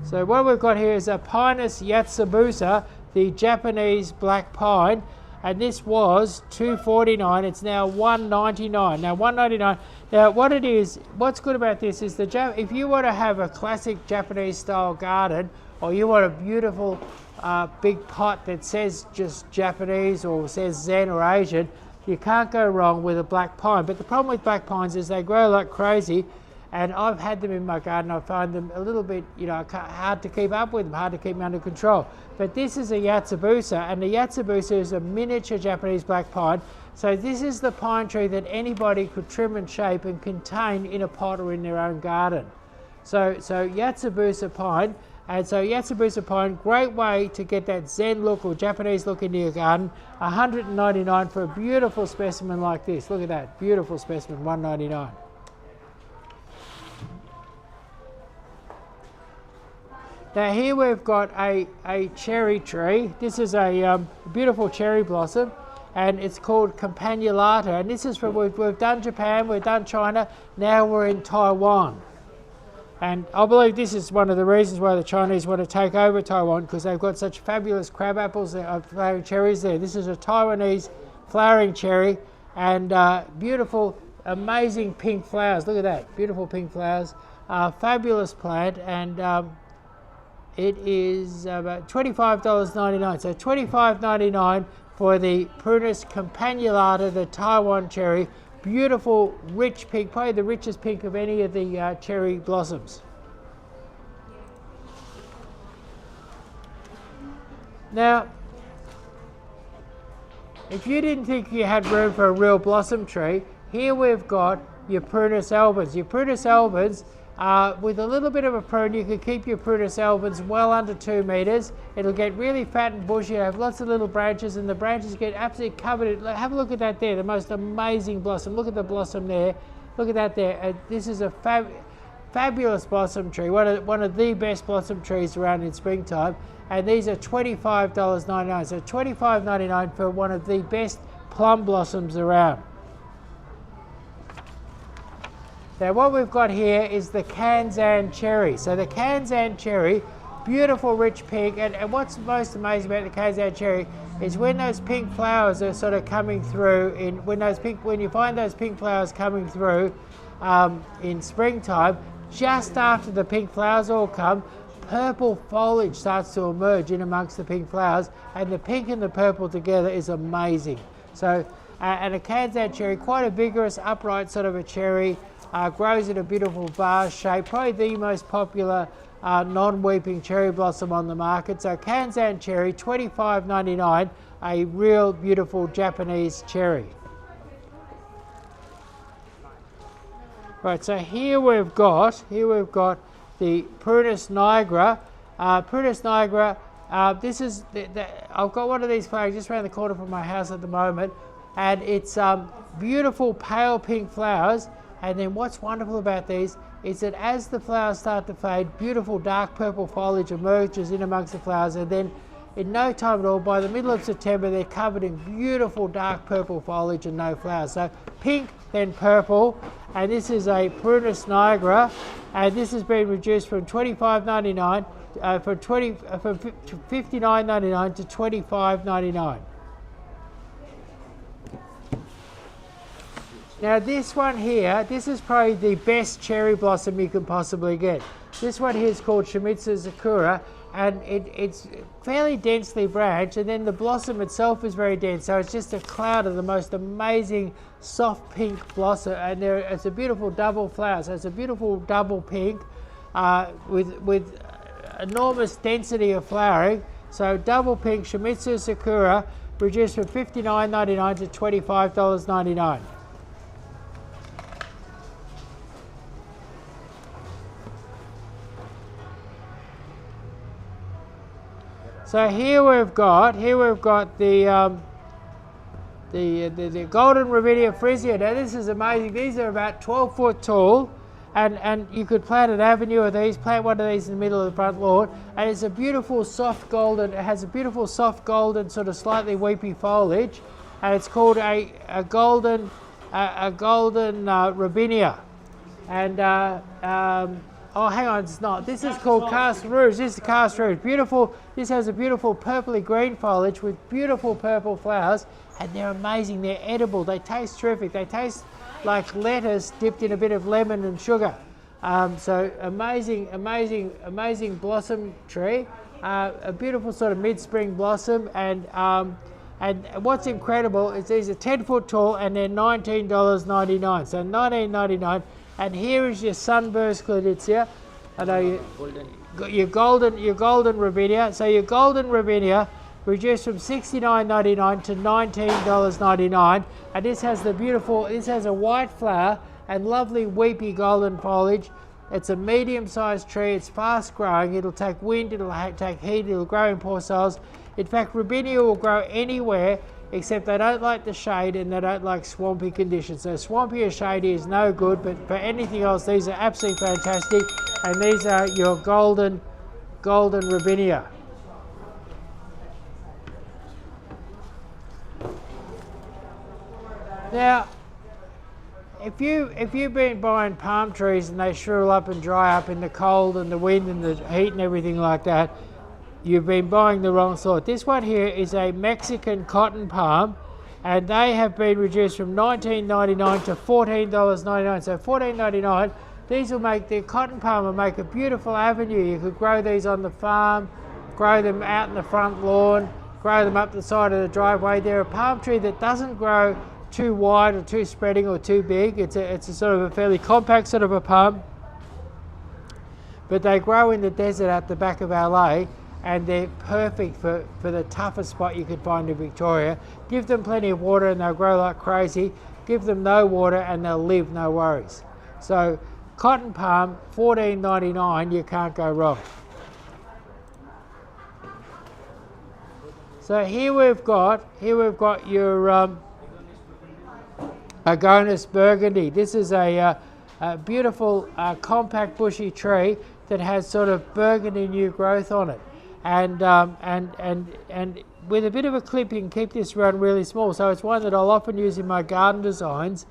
So what we've got here is a Pinus yatsubusa, the Japanese black pine, and this was $2.49. It's now $1.99. Now $1.99. Now what it is, what's good about this is if you want to have a classic Japanese style garden, or you want a beautiful big pot that says just Japanese or says Zen or Asian, you can't go wrong with a black pine. But the problem with black pines is they grow like crazy. And I've had them in my garden. I find them a little bit, hard to keep up with them, hard to keep them under control. But this is a yatsubusa, and the yatsubusa is a miniature Japanese black pine. So this is the pine tree that anybody could trim and shape and contain in a pot or in their own garden. So yatsubusa pine, and so yatsubusa pine, great way to get that Zen look or Japanese look into your garden. $199 for a beautiful specimen like this. Look at that, beautiful specimen, $199. Now here we've got a cherry tree. This is a beautiful cherry blossom, and it's called Campanulata. And this is from, we've done Japan, we've done China, now we're in Taiwan. And I believe this is one of the reasons why the Chinese want to take over Taiwan, because they've got such fabulous crab apples, flowering cherries there. This is a Taiwanese flowering cherry, and beautiful, amazing pink flowers. Look at that, beautiful pink flowers. Fabulous plant, and it is about $25.99. So $25.99 for the Prunus Campanulata, the Taiwan cherry. Beautiful, rich pink, probably the richest pink of any of the cherry blossoms. Now, if you didn't think you had room for a real blossom tree, here we've got your Prunus albans. Your Prunus albans, with a little bit of a prune, you can keep your Prunus albans well under 2 meters. It'll get really fat and bushy, have lots of little branches, and the branches get absolutely covered. Have a look at that there, the most amazing blossom. Look at the blossom there. Look at that there. This is a fabulous blossom tree, one of the best blossom trees around in springtime. And these are $25.99. So $25.99 for one of the best plum blossoms around. Now what we've got here is the Kanzan cherry. So the Kanzan cherry, beautiful rich pink, and what's most amazing about the Kanzan cherry is when those pink flowers are sort of coming through, when you find those pink flowers coming through in springtime, just after the pink flowers all come, purple foliage starts to emerge in amongst the pink flowers, and the pink and the purple together is amazing. So, and a Kansan cherry, quite a vigorous, upright sort of a cherry, grows in a beautiful vase shape, probably the most popular non-weeping cherry blossom on the market. So Kansan cherry, $25.99, a real beautiful Japanese cherry. Right, so here we've got the Prunus nigra. Prunus nigra, this is, I've got one of these flowers just around the corner from my house at the moment, and it's beautiful pale pink flowers. And then what's wonderful about these is that as the flowers start to fade, beautiful dark purple foliage emerges in amongst the flowers, and then in no time at all, by the middle of September, they're covered in beautiful dark purple foliage and no flowers. So pink, then purple, and this is a Prunus nigra, and this has been reduced from $25.99 from $59.99 to $25.99. Now this one here, this is probably the best cherry blossom you can possibly get. This one here is called Shimizu Sakura, and it's fairly densely branched, and then the blossom itself is very dense, so it's just a cloud of the most amazing soft pink blossom, and it's a beautiful double flower, so it's a beautiful double pink with enormous density of flowering. So double pink Shimizu Sakura reduced from $59.99 to $25.99. So here we've got the golden Ravinia frisia. Now this is amazing. These are about 12 foot tall, and you could plant an avenue of these, plant one of these in the middle of the front lawn, and it's a beautiful soft golden. It has a beautiful soft golden, sort of slightly weepy foliage, and it's called a golden Ravinia. And oh, hang on, it's not. This is called Casque Rouge. This is Casque Rouge. Beautiful. This has a beautiful purpley green foliage with beautiful purple flowers, and they're amazing. They're edible. They taste terrific. They taste like lettuce dipped in a bit of lemon and sugar. So amazing blossom tree. A beautiful sort of mid-spring blossom, and what's incredible is these are 10 foot tall and they're $19.99. So $19.99. And here is your sunburst Gleditsia. I know your golden Ravinia. So your golden Ravinia reduced from $69.99 to $19.99. And this has a white flower and lovely weepy golden foliage. It's a medium-sized tree. It's fast growing. It'll take wind. It'll take heat. It'll grow in poor soils. In fact, Ravinia will grow anywhere, except they don't like the shade and they don't like swampy conditions. So swampy or shady is no good, but for anything else, these are absolutely fantastic. And these are your golden Ravinia. Now, if you've been buying palm trees and they shrivel up and dry up in the cold and the wind and the heat and everything like that, you've been buying the wrong sort. This one here is a Mexican cotton palm, and they have been reduced from $19.99 to $14.99. So $14.99. These will make, the cotton palm will make a beautiful avenue. You could grow these on the farm, grow them out in the front lawn, grow them up the side of the driveway. They're a palm tree that doesn't grow too wide or too spreading or too big. It's a sort of a fairly compact sort of a palm, but they grow in the desert at the back of LA, and they're perfect for the toughest spot you could find in Victoria. Give them plenty of water and they'll grow like crazy. Give them no water and they'll live, no worries. So cotton palm, $14.99, you can't go wrong. So here we've got your Agonis burgundy. This is a beautiful compact bushy tree that has sort of burgundy new growth on it. And with a bit of a clip you can keep this run really small. So it's one that I'll often use in my garden designs,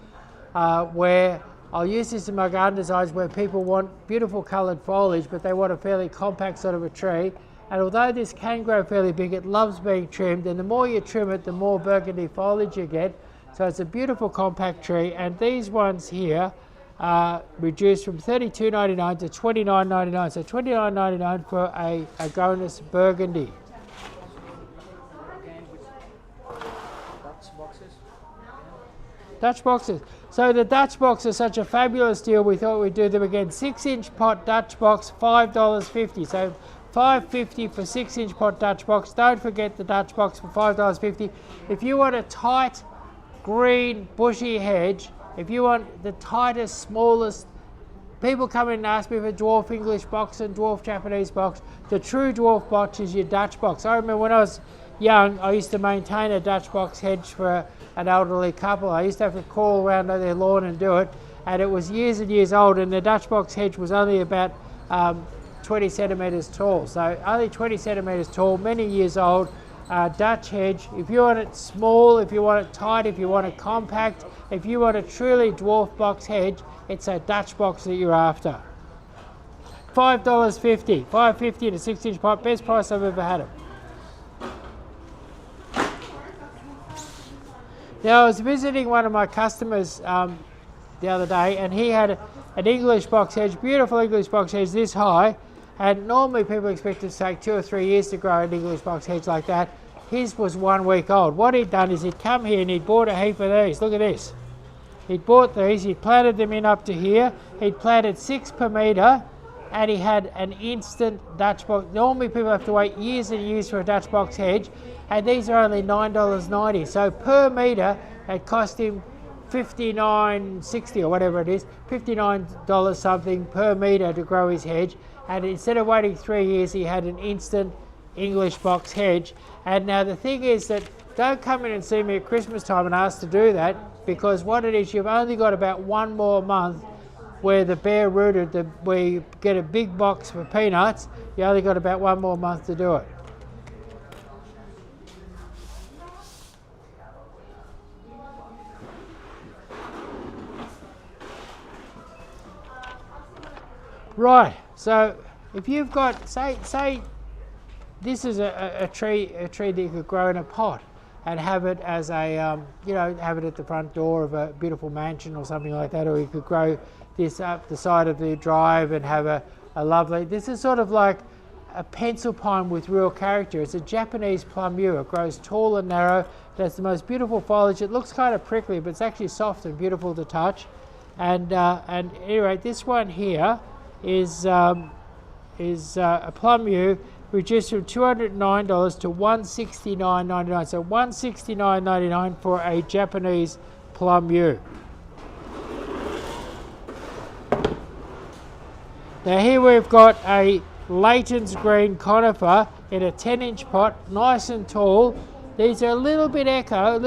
where I'll use this in my garden designs where people want beautiful coloured foliage, but they want a fairly compact sort of a tree. And although this can grow fairly big, it loves being trimmed, and the more you trim it, the more burgundy foliage you get. So it's a beautiful compact tree, and these ones here reduced from $32.99 to $29.99. So $29.99 for a Agonis Burgundy. Dutch boxes. So the Dutch box is such a fabulous deal, we thought we'd do them again. 6-inch pot Dutch box, $5.50. So $5.50 for 6-inch pot Dutch box. Don't forget the Dutch box for $5.50. If you want a tight, green, bushy hedge, if you want the tightest, smallest, people come in and ask me for dwarf English box and dwarf Japanese box. The true dwarf box is your Dutch box. I remember when I was young, I used to maintain a Dutch box hedge for an elderly couple. I used to have to crawl around their lawn and do it, and it was years and years old, and the Dutch box hedge was only about 20 centimetres tall. So only 20 centimetres tall, many years old. Dutch hedge. If you want it small, if you want it tight, if you want it compact, if you want a truly dwarf box hedge, it's a Dutch box that you're after. $5.50. $5.50 in a 6-inch pot. Best price I've ever had it. Now I was visiting one of my customers the other day, and he had an English box hedge, beautiful English box hedge this high, and normally people expect it to take 2 or 3 years to grow an English box hedge like that. His was 1 week old. What he'd done is he'd come here and he'd bought a heap of these. Look at this. He'd bought these, he'd planted them in up to here, he'd planted 6 per metre, and he had an instant Dutch box. Normally people have to wait years and years for a Dutch box hedge, and these are only $9.90. So per metre, it cost him $59.60 or whatever it is, $59 something per metre to grow his hedge. And instead of waiting 3 years, he had an instant English box hedge. And now the thing is that don't come in and see me at Christmas time and ask to do that, because what it is, you've only got about 1 more month where the bare rooted, where you get a big box for peanuts. You only got about 1 more month to do it. Right, so if you've got, say this is a tree that you could grow in a pot and have it as a, have it at the front door of a beautiful mansion or something like that, or you could grow this up the side of the drive and have a lovely, this is sort of like a pencil pine with real character. It's a Japanese Plum Yew. It grows tall and narrow. It has the most beautiful foliage. It looks kind of prickly, but it's actually soft and beautiful to touch. And anyway, this one here is a Plum Yew, reduced from $209 to $169.99. So $169.99 for a Japanese Plum Yew. Now here we've got a Layton's green conifer in a 10-inch pot, nice and tall. These are a little bit echo,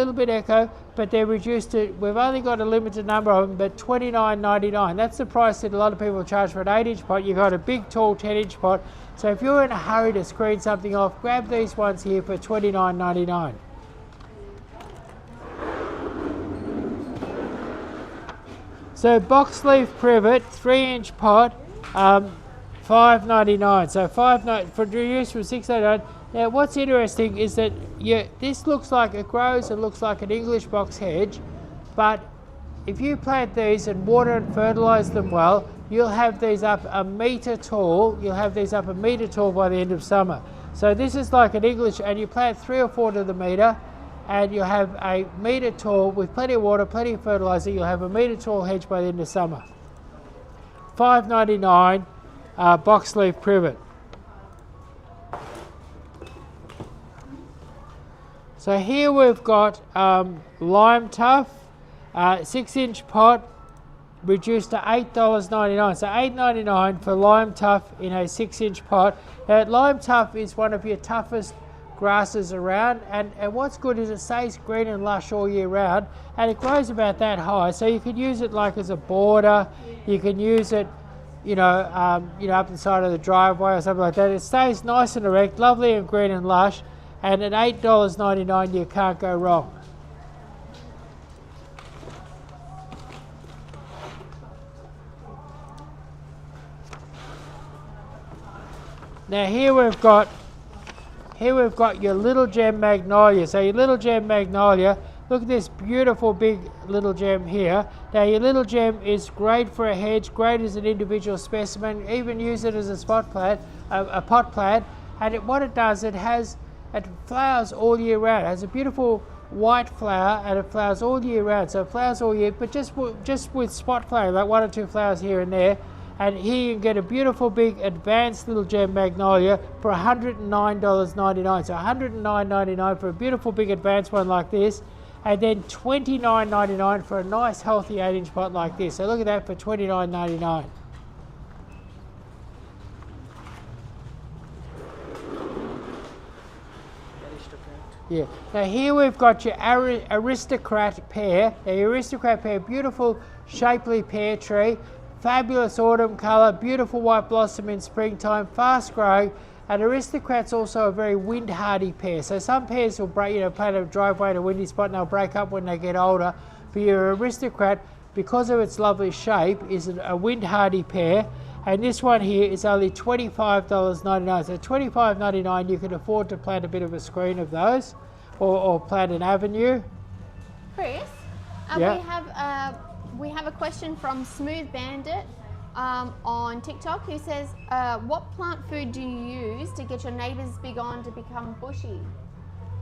but they're reduced to, we've only got a limited number of them, but $29.99. That's the price that a lot of people charge for an 8-inch pot. You've got a big, tall 10-inch pot. So if you're in a hurry to screen something off, grab these ones here for $29.99. So box leaf privet, 3-inch pot, $5.99. So for reduced from $6.99. Now what's interesting is that this looks like, it grows and looks like an English box hedge, but if you plant these and water and fertilise them well, you'll have these up a metre tall. You'll have these up a metre tall by the end of summer. So this is like an English, and you plant 3 or 4 to the metre, and you'll have a metre tall with plenty of water, plenty of fertiliser. You'll have a metre tall hedge by the end of summer. $5.99 box leaf privet. So here we've got lime tuff, 6-inch pot, reduced to $8.99. So $8.99 for lime tuff in a 6-inch pot. Now, lime tuff is one of your toughest grasses around, and what's good is it stays green and lush all year round, and it grows about that high. So you could use it like as a border. You can use it, up the side of the driveway or something like that. It stays nice and erect, lovely and green and lush. And at $8.99 you can't go wrong. Now here we've got your Little Gem Magnolia. So your Little Gem Magnolia, Look at this beautiful big little gem here. Now your little gem is great for a hedge, great as an individual specimen, even use it as a spot plant, a pot plant. And what it does, it flowers all year round. It has a beautiful white flower and it flowers all year round. So it flowers all year, but just with spot flowering, like 1 or 2 flowers here and there. And here you can get a beautiful big advanced little gem magnolia for $109.99. So $109.99 for a beautiful big advanced one like this. And then $29.99 for a nice healthy 8-inch pot like this. So look at that for $29.99. Yeah. Now here we've got your aristocrat pear. Now your aristocrat pear, beautiful shapely pear tree, fabulous autumn colour, beautiful white blossom in springtime, fast growing. And aristocrat's also a very wind hardy pear. So some pears will break, plant a driveway in a windy spot and they'll break up when they get older. But your aristocrat, because of its lovely shape, is a wind hardy pear. And this one here is only $25.99. So $25.99 you can afford to plant a bit of a screen of those or plant an avenue.
Chris,
yeah.
we have a question from Smooth Bandit on TikTok who says, what plant food do you use to get your neighbours big on to become bushy?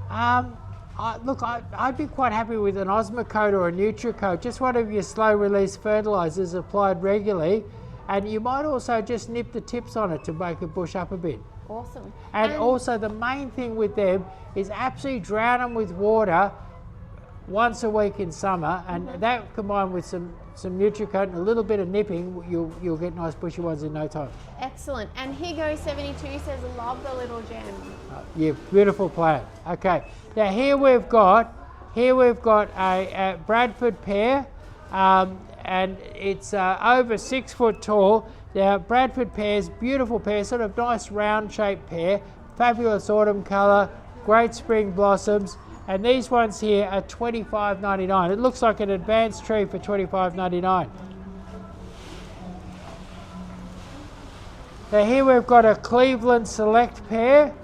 I'd be quite happy with an Osmocote or a Nutricote, just one of your slow release fertilisers applied regularly. And you might also just nip the tips on it to make it bush up a bit.
Awesome.
And also the main thing with them is absolutely drown them with water once a week in summer, and that combined with some Nutricote and a little bit of nipping, you'll get nice bushy ones in no time.
Excellent. And Higo72 says, love the little gem.
Yeah, beautiful plant. Okay, now here we've got a Bradford pear, and it's over 6 foot tall. Now Bradford pears, beautiful pear, sort of nice round shaped pear, fabulous autumn colour, great spring blossoms. And these ones here are $25.99. It looks like an advanced tree for $25.99. Now here we've got a Cleveland Select pear,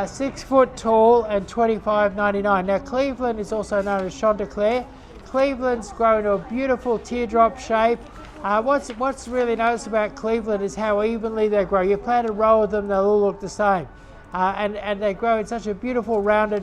6 foot tall and $25.99. Now Cleveland is also known as Chanticleer. Cleveland's grown to a beautiful teardrop shape. What's really nice about Cleveland is how evenly they grow. You plant a row of them, they'll all look the same. And they grow in such a beautiful rounded,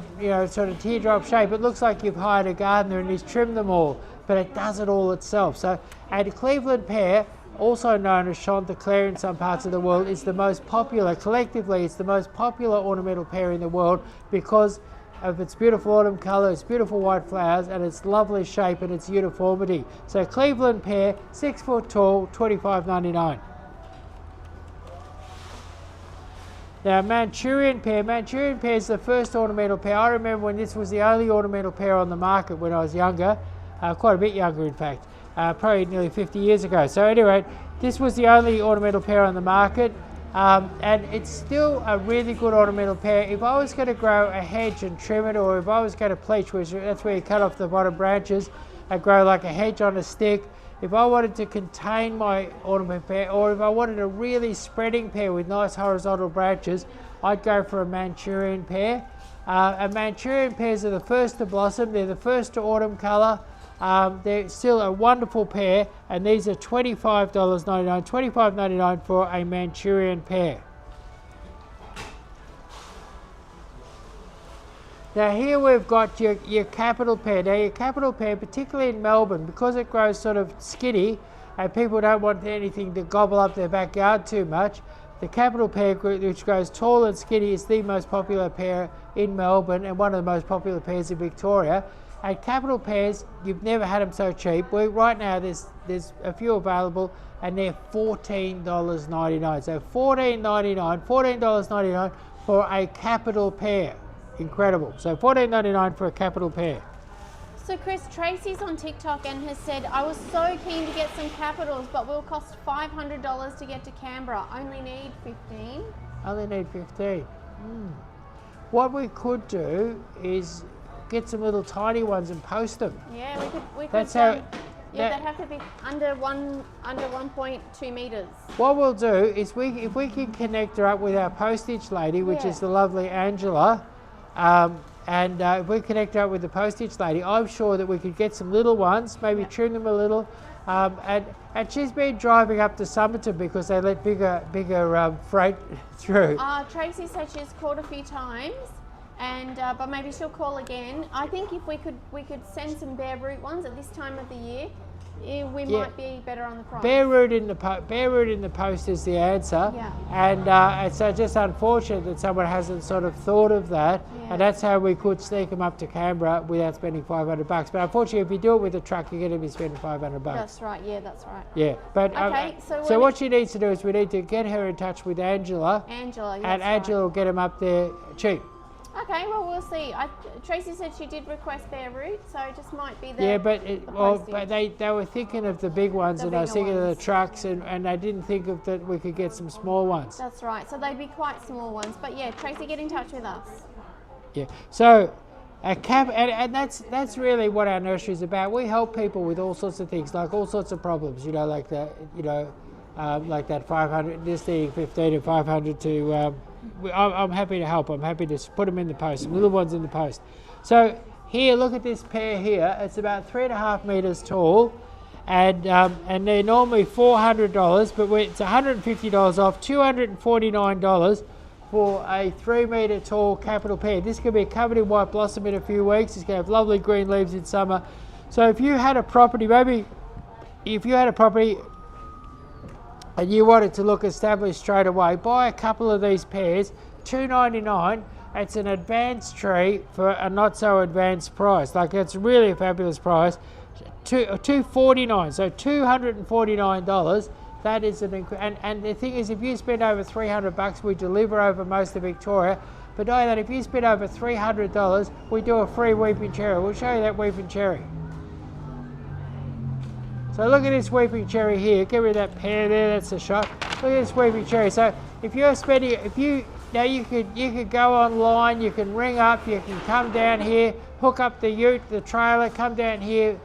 sort of teardrop shape. It looks like you've hired a gardener and he's trimmed them all, but it does it all itself. So, and Cleveland pear, also known as Chanticleer in some parts of the world, is the most popular, collectively it's the most popular ornamental pear in the world because of its beautiful autumn colour, its beautiful white flowers, and its lovely shape and its uniformity. So Cleveland pear, 6 foot tall, $25.99. Now Manchurian pear is the first ornamental pear. I remember when this was the only ornamental pear on the market when I was younger, quite a bit younger in fact, probably nearly 50 years ago. So anyway, this was the only ornamental pear on the market, and it's still a really good ornamental pear. If I was going to grow a hedge and trim it, or if I was going to pleach, which that's where you cut off the bottom branches and grow like a hedge on a stick, if I wanted to contain my ornamental pear, or if I wanted a really spreading pear with nice horizontal branches, I'd go for a Manchurian pear. And Manchurian pears are the first to blossom, they're the first to autumn colour. They're still a wonderful pear, and these are $25.99, $25.99 for a Manchurian pear. Now here we've got your capital pear. Now your capital pear, particularly in Melbourne, because it grows sort of skinny and people don't want anything to gobble up their backyard too much, the capital pear, which grows tall and skinny, is the most popular pear in Melbourne and one of the most popular pears in Victoria. And capital pears, you've never had them so cheap. Right now there's a few available and they're $14.99. So $14.99 for a capital pear. Incredible. So $14.99 for a capital pear.
So Chris, Tracy's on TikTok and has said, I was so keen to get some capitals, but will cost $500 to get to Canberra. Only need 15. Only need
15. What we could do is get some little tiny ones and post them.
Yeah, we could.
That's how.
Yeah, they'd have to be under 1.2 meters.
What we'll do is if we can connect her up with our postage lady, which is the lovely Angela. and if we connect up with the postage lady, I'm sure that we could get some little ones, maybe trim them a little. And she's been driving up to Somerton because they let bigger freight through.
Tracy said she's called a few times, and but maybe she'll call again. I think if we could send some bare root ones at this time of the year, we might be better on the price.
Bare root in the post is the answer.
Yeah.
And it's just unfortunate that someone hasn't sort of thought of that.
Yeah.
And that's how we could sneak them up to Canberra without spending $500. But unfortunately, if you do it with a truck, you're going to be spending $500.
That's right. Yeah, that's right.
Yeah. But
okay.
So what she needs to do is we need to get her in touch with Angela.
Angela.
And Angela will get them up there cheap.
Okay, well, we'll see. Tracy said she did request bare root, so it just might be the
but they were thinking of the big ones, and I was thinking of the trucks, and they didn't think of that we could get some small ones.
That's right. So they'd be quite small ones. But yeah, Tracy, get in touch with us.
Yeah. So and that's really what our nursery is about. We help people with all sorts of things, like all sorts of problems. Like that. Like that 500. This thing 15 and 500 to. I'm happy to help. I'm happy to put them in the post, some little ones in the post. So here, look at this pair here. It's about 3.5 meters tall, and they're normally $400, but it's $150 off, $249 for a 3 meter tall capital pear. This could be covered in white blossom in a few weeks. It's going to have lovely green leaves in summer. So if you had a property, and you want it to look established straight away, buy a couple of these pairs, $2.99. It's an advanced tree for a not so advanced price. Like, it's really a fabulous price. $249, so $249. That is and the thing is, if you spend over $300, we deliver over most of Victoria. But know that if you spend over $300, we do a free weeping cherry. We'll show you that weeping cherry. So look at this weeping cherry here. Get rid of that pear there. That's a shot. Look at this weeping cherry. So if you're spending, you could go online. You can ring up. You can come down here, hook up the ute, the trailer, come down here,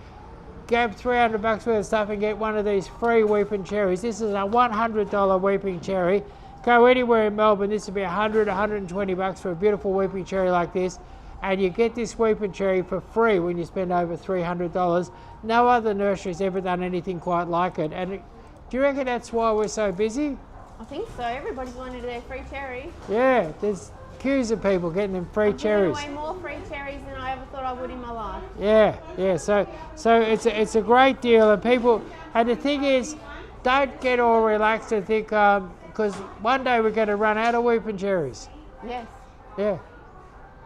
grab $300 worth of stuff, and get one of these free weeping cherries. This is a $100 weeping cherry. Go anywhere in Melbourne. This would be $100, $120 for a beautiful weeping cherry like this. And you get this weeping cherry for free when you spend over $300. No other nursery's ever done anything quite like it. And do you reckon that's why we're so busy?
I think so. Everybody's wanted their free cherry.
Yeah, there's queues of people getting them free cherries.
I'm giving away more free cherries than I ever thought I would in my life.
Yeah. So it's a great deal, and people. And the thing is, don't get all relaxed and think because one day we're going to run out of weeping cherries.
Yes.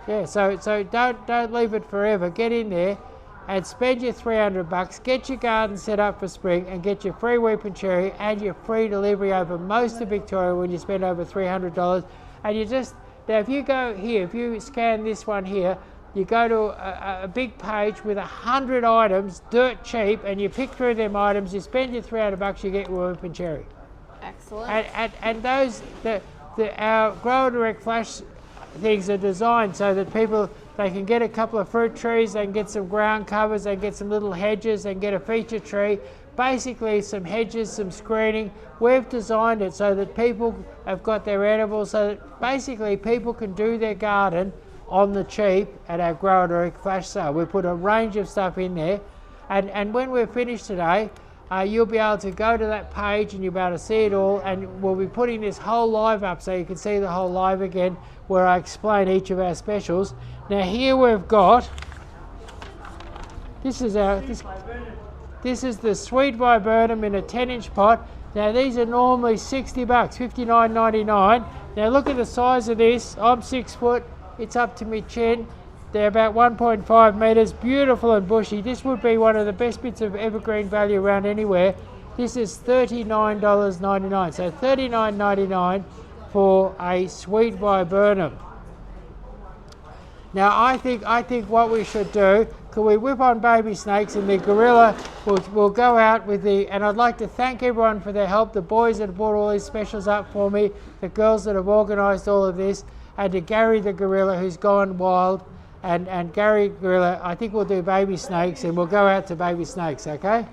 Yeah, so don't leave it forever. Get in there and spend your $300. Get your garden set up for spring and get your free weeping cherry and your free delivery over most of Victoria when you spend over $300. And now if you go here, if you scan this one here, you go to a big page with 100 items, dirt cheap, and you pick through them items. You spend your $300, you get your weeping cherry.
Excellent.
And those our Grow Direct Flash things are designed so that they can get a couple of fruit trees, they can get some ground covers, they can get some little hedges, they can get a feature tree, basically some hedges, some screening. We've designed it so that people have got their edibles, so that basically people can do their garden on the cheap at our Grow Direct Flash sale. We put a range of stuff in there, and when we're finished today, you'll be able to go to that page and you'll be able to see it all, and we'll be putting this whole live up so you can see the whole live again where I explain each of our specials. Now here we've got, this is the Sweet Viburnum in a 10-inch pot. Now these are normally $60, $59.99. Now look at the size of this. I'm 6 foot, it's up to my chin. They're about 1.5 metres, beautiful and bushy. This would be one of the best bits of evergreen value around anywhere. This is $39.99, so $39.99 for a Sweet Viburnum. Now I think what we should do, could we whip on baby snakes, and the gorilla will go out with and I'd like to thank everyone for their help, the boys that have brought all these specials up for me, the girls that have organised all of this, and to Gary the gorilla who's gone wild. And Gary Gorilla, I think we'll do baby snakes, and we'll go out to baby snakes, okay?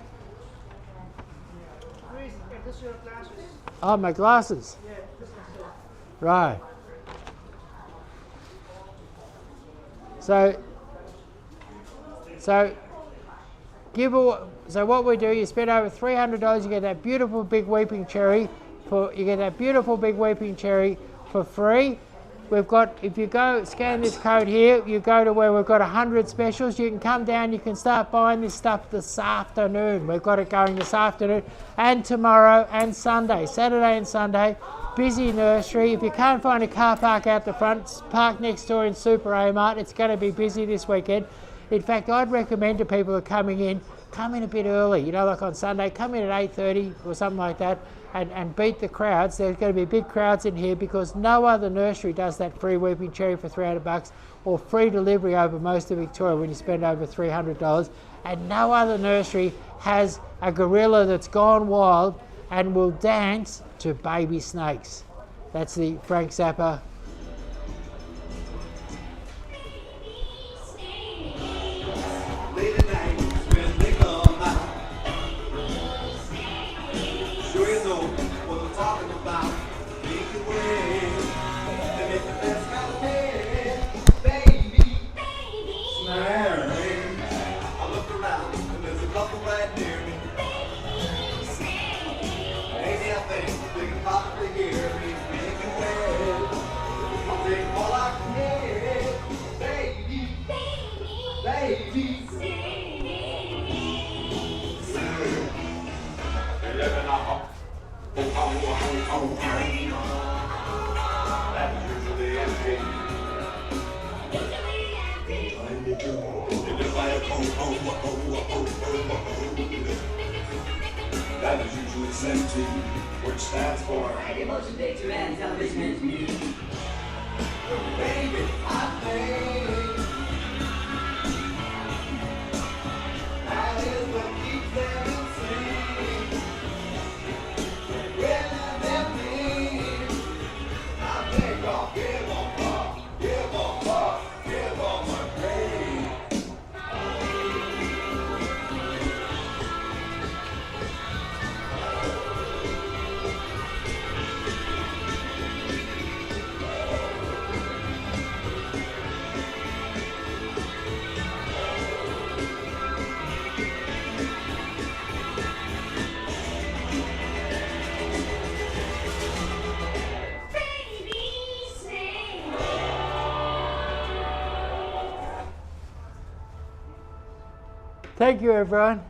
Oh, my glasses. So what we do, you spend over $300, you get that beautiful big weeping cherry for free. We've got, if you go scan this code here, you go to where we've got 100 specials. You can come down, you can start buying this stuff this afternoon. We've got it going this afternoon and tomorrow and Sunday, Saturday and Sunday. Busy nursery. If you can't find a car park out the front, park next door in Super Amart. It's going to be busy this weekend. In fact, I'd recommend to people who are coming in, come in a bit early, you know, like on Sunday, come in at 8:30 or something like that and beat the crowds. There's going to be big crowds in here because no other nursery does that free weeping cherry for $300 or free delivery over most of Victoria when you spend over $300. And no other nursery has a gorilla that's gone wild and will dance to baby snakes. That's the Frank Zappa.
That is usually sent to, which stands for Motion Picture and Television Engineering. Baby, I think that is what keeps them insane. When they're mean, I think I'll give them up, give them a grade.
Thank you, everyone.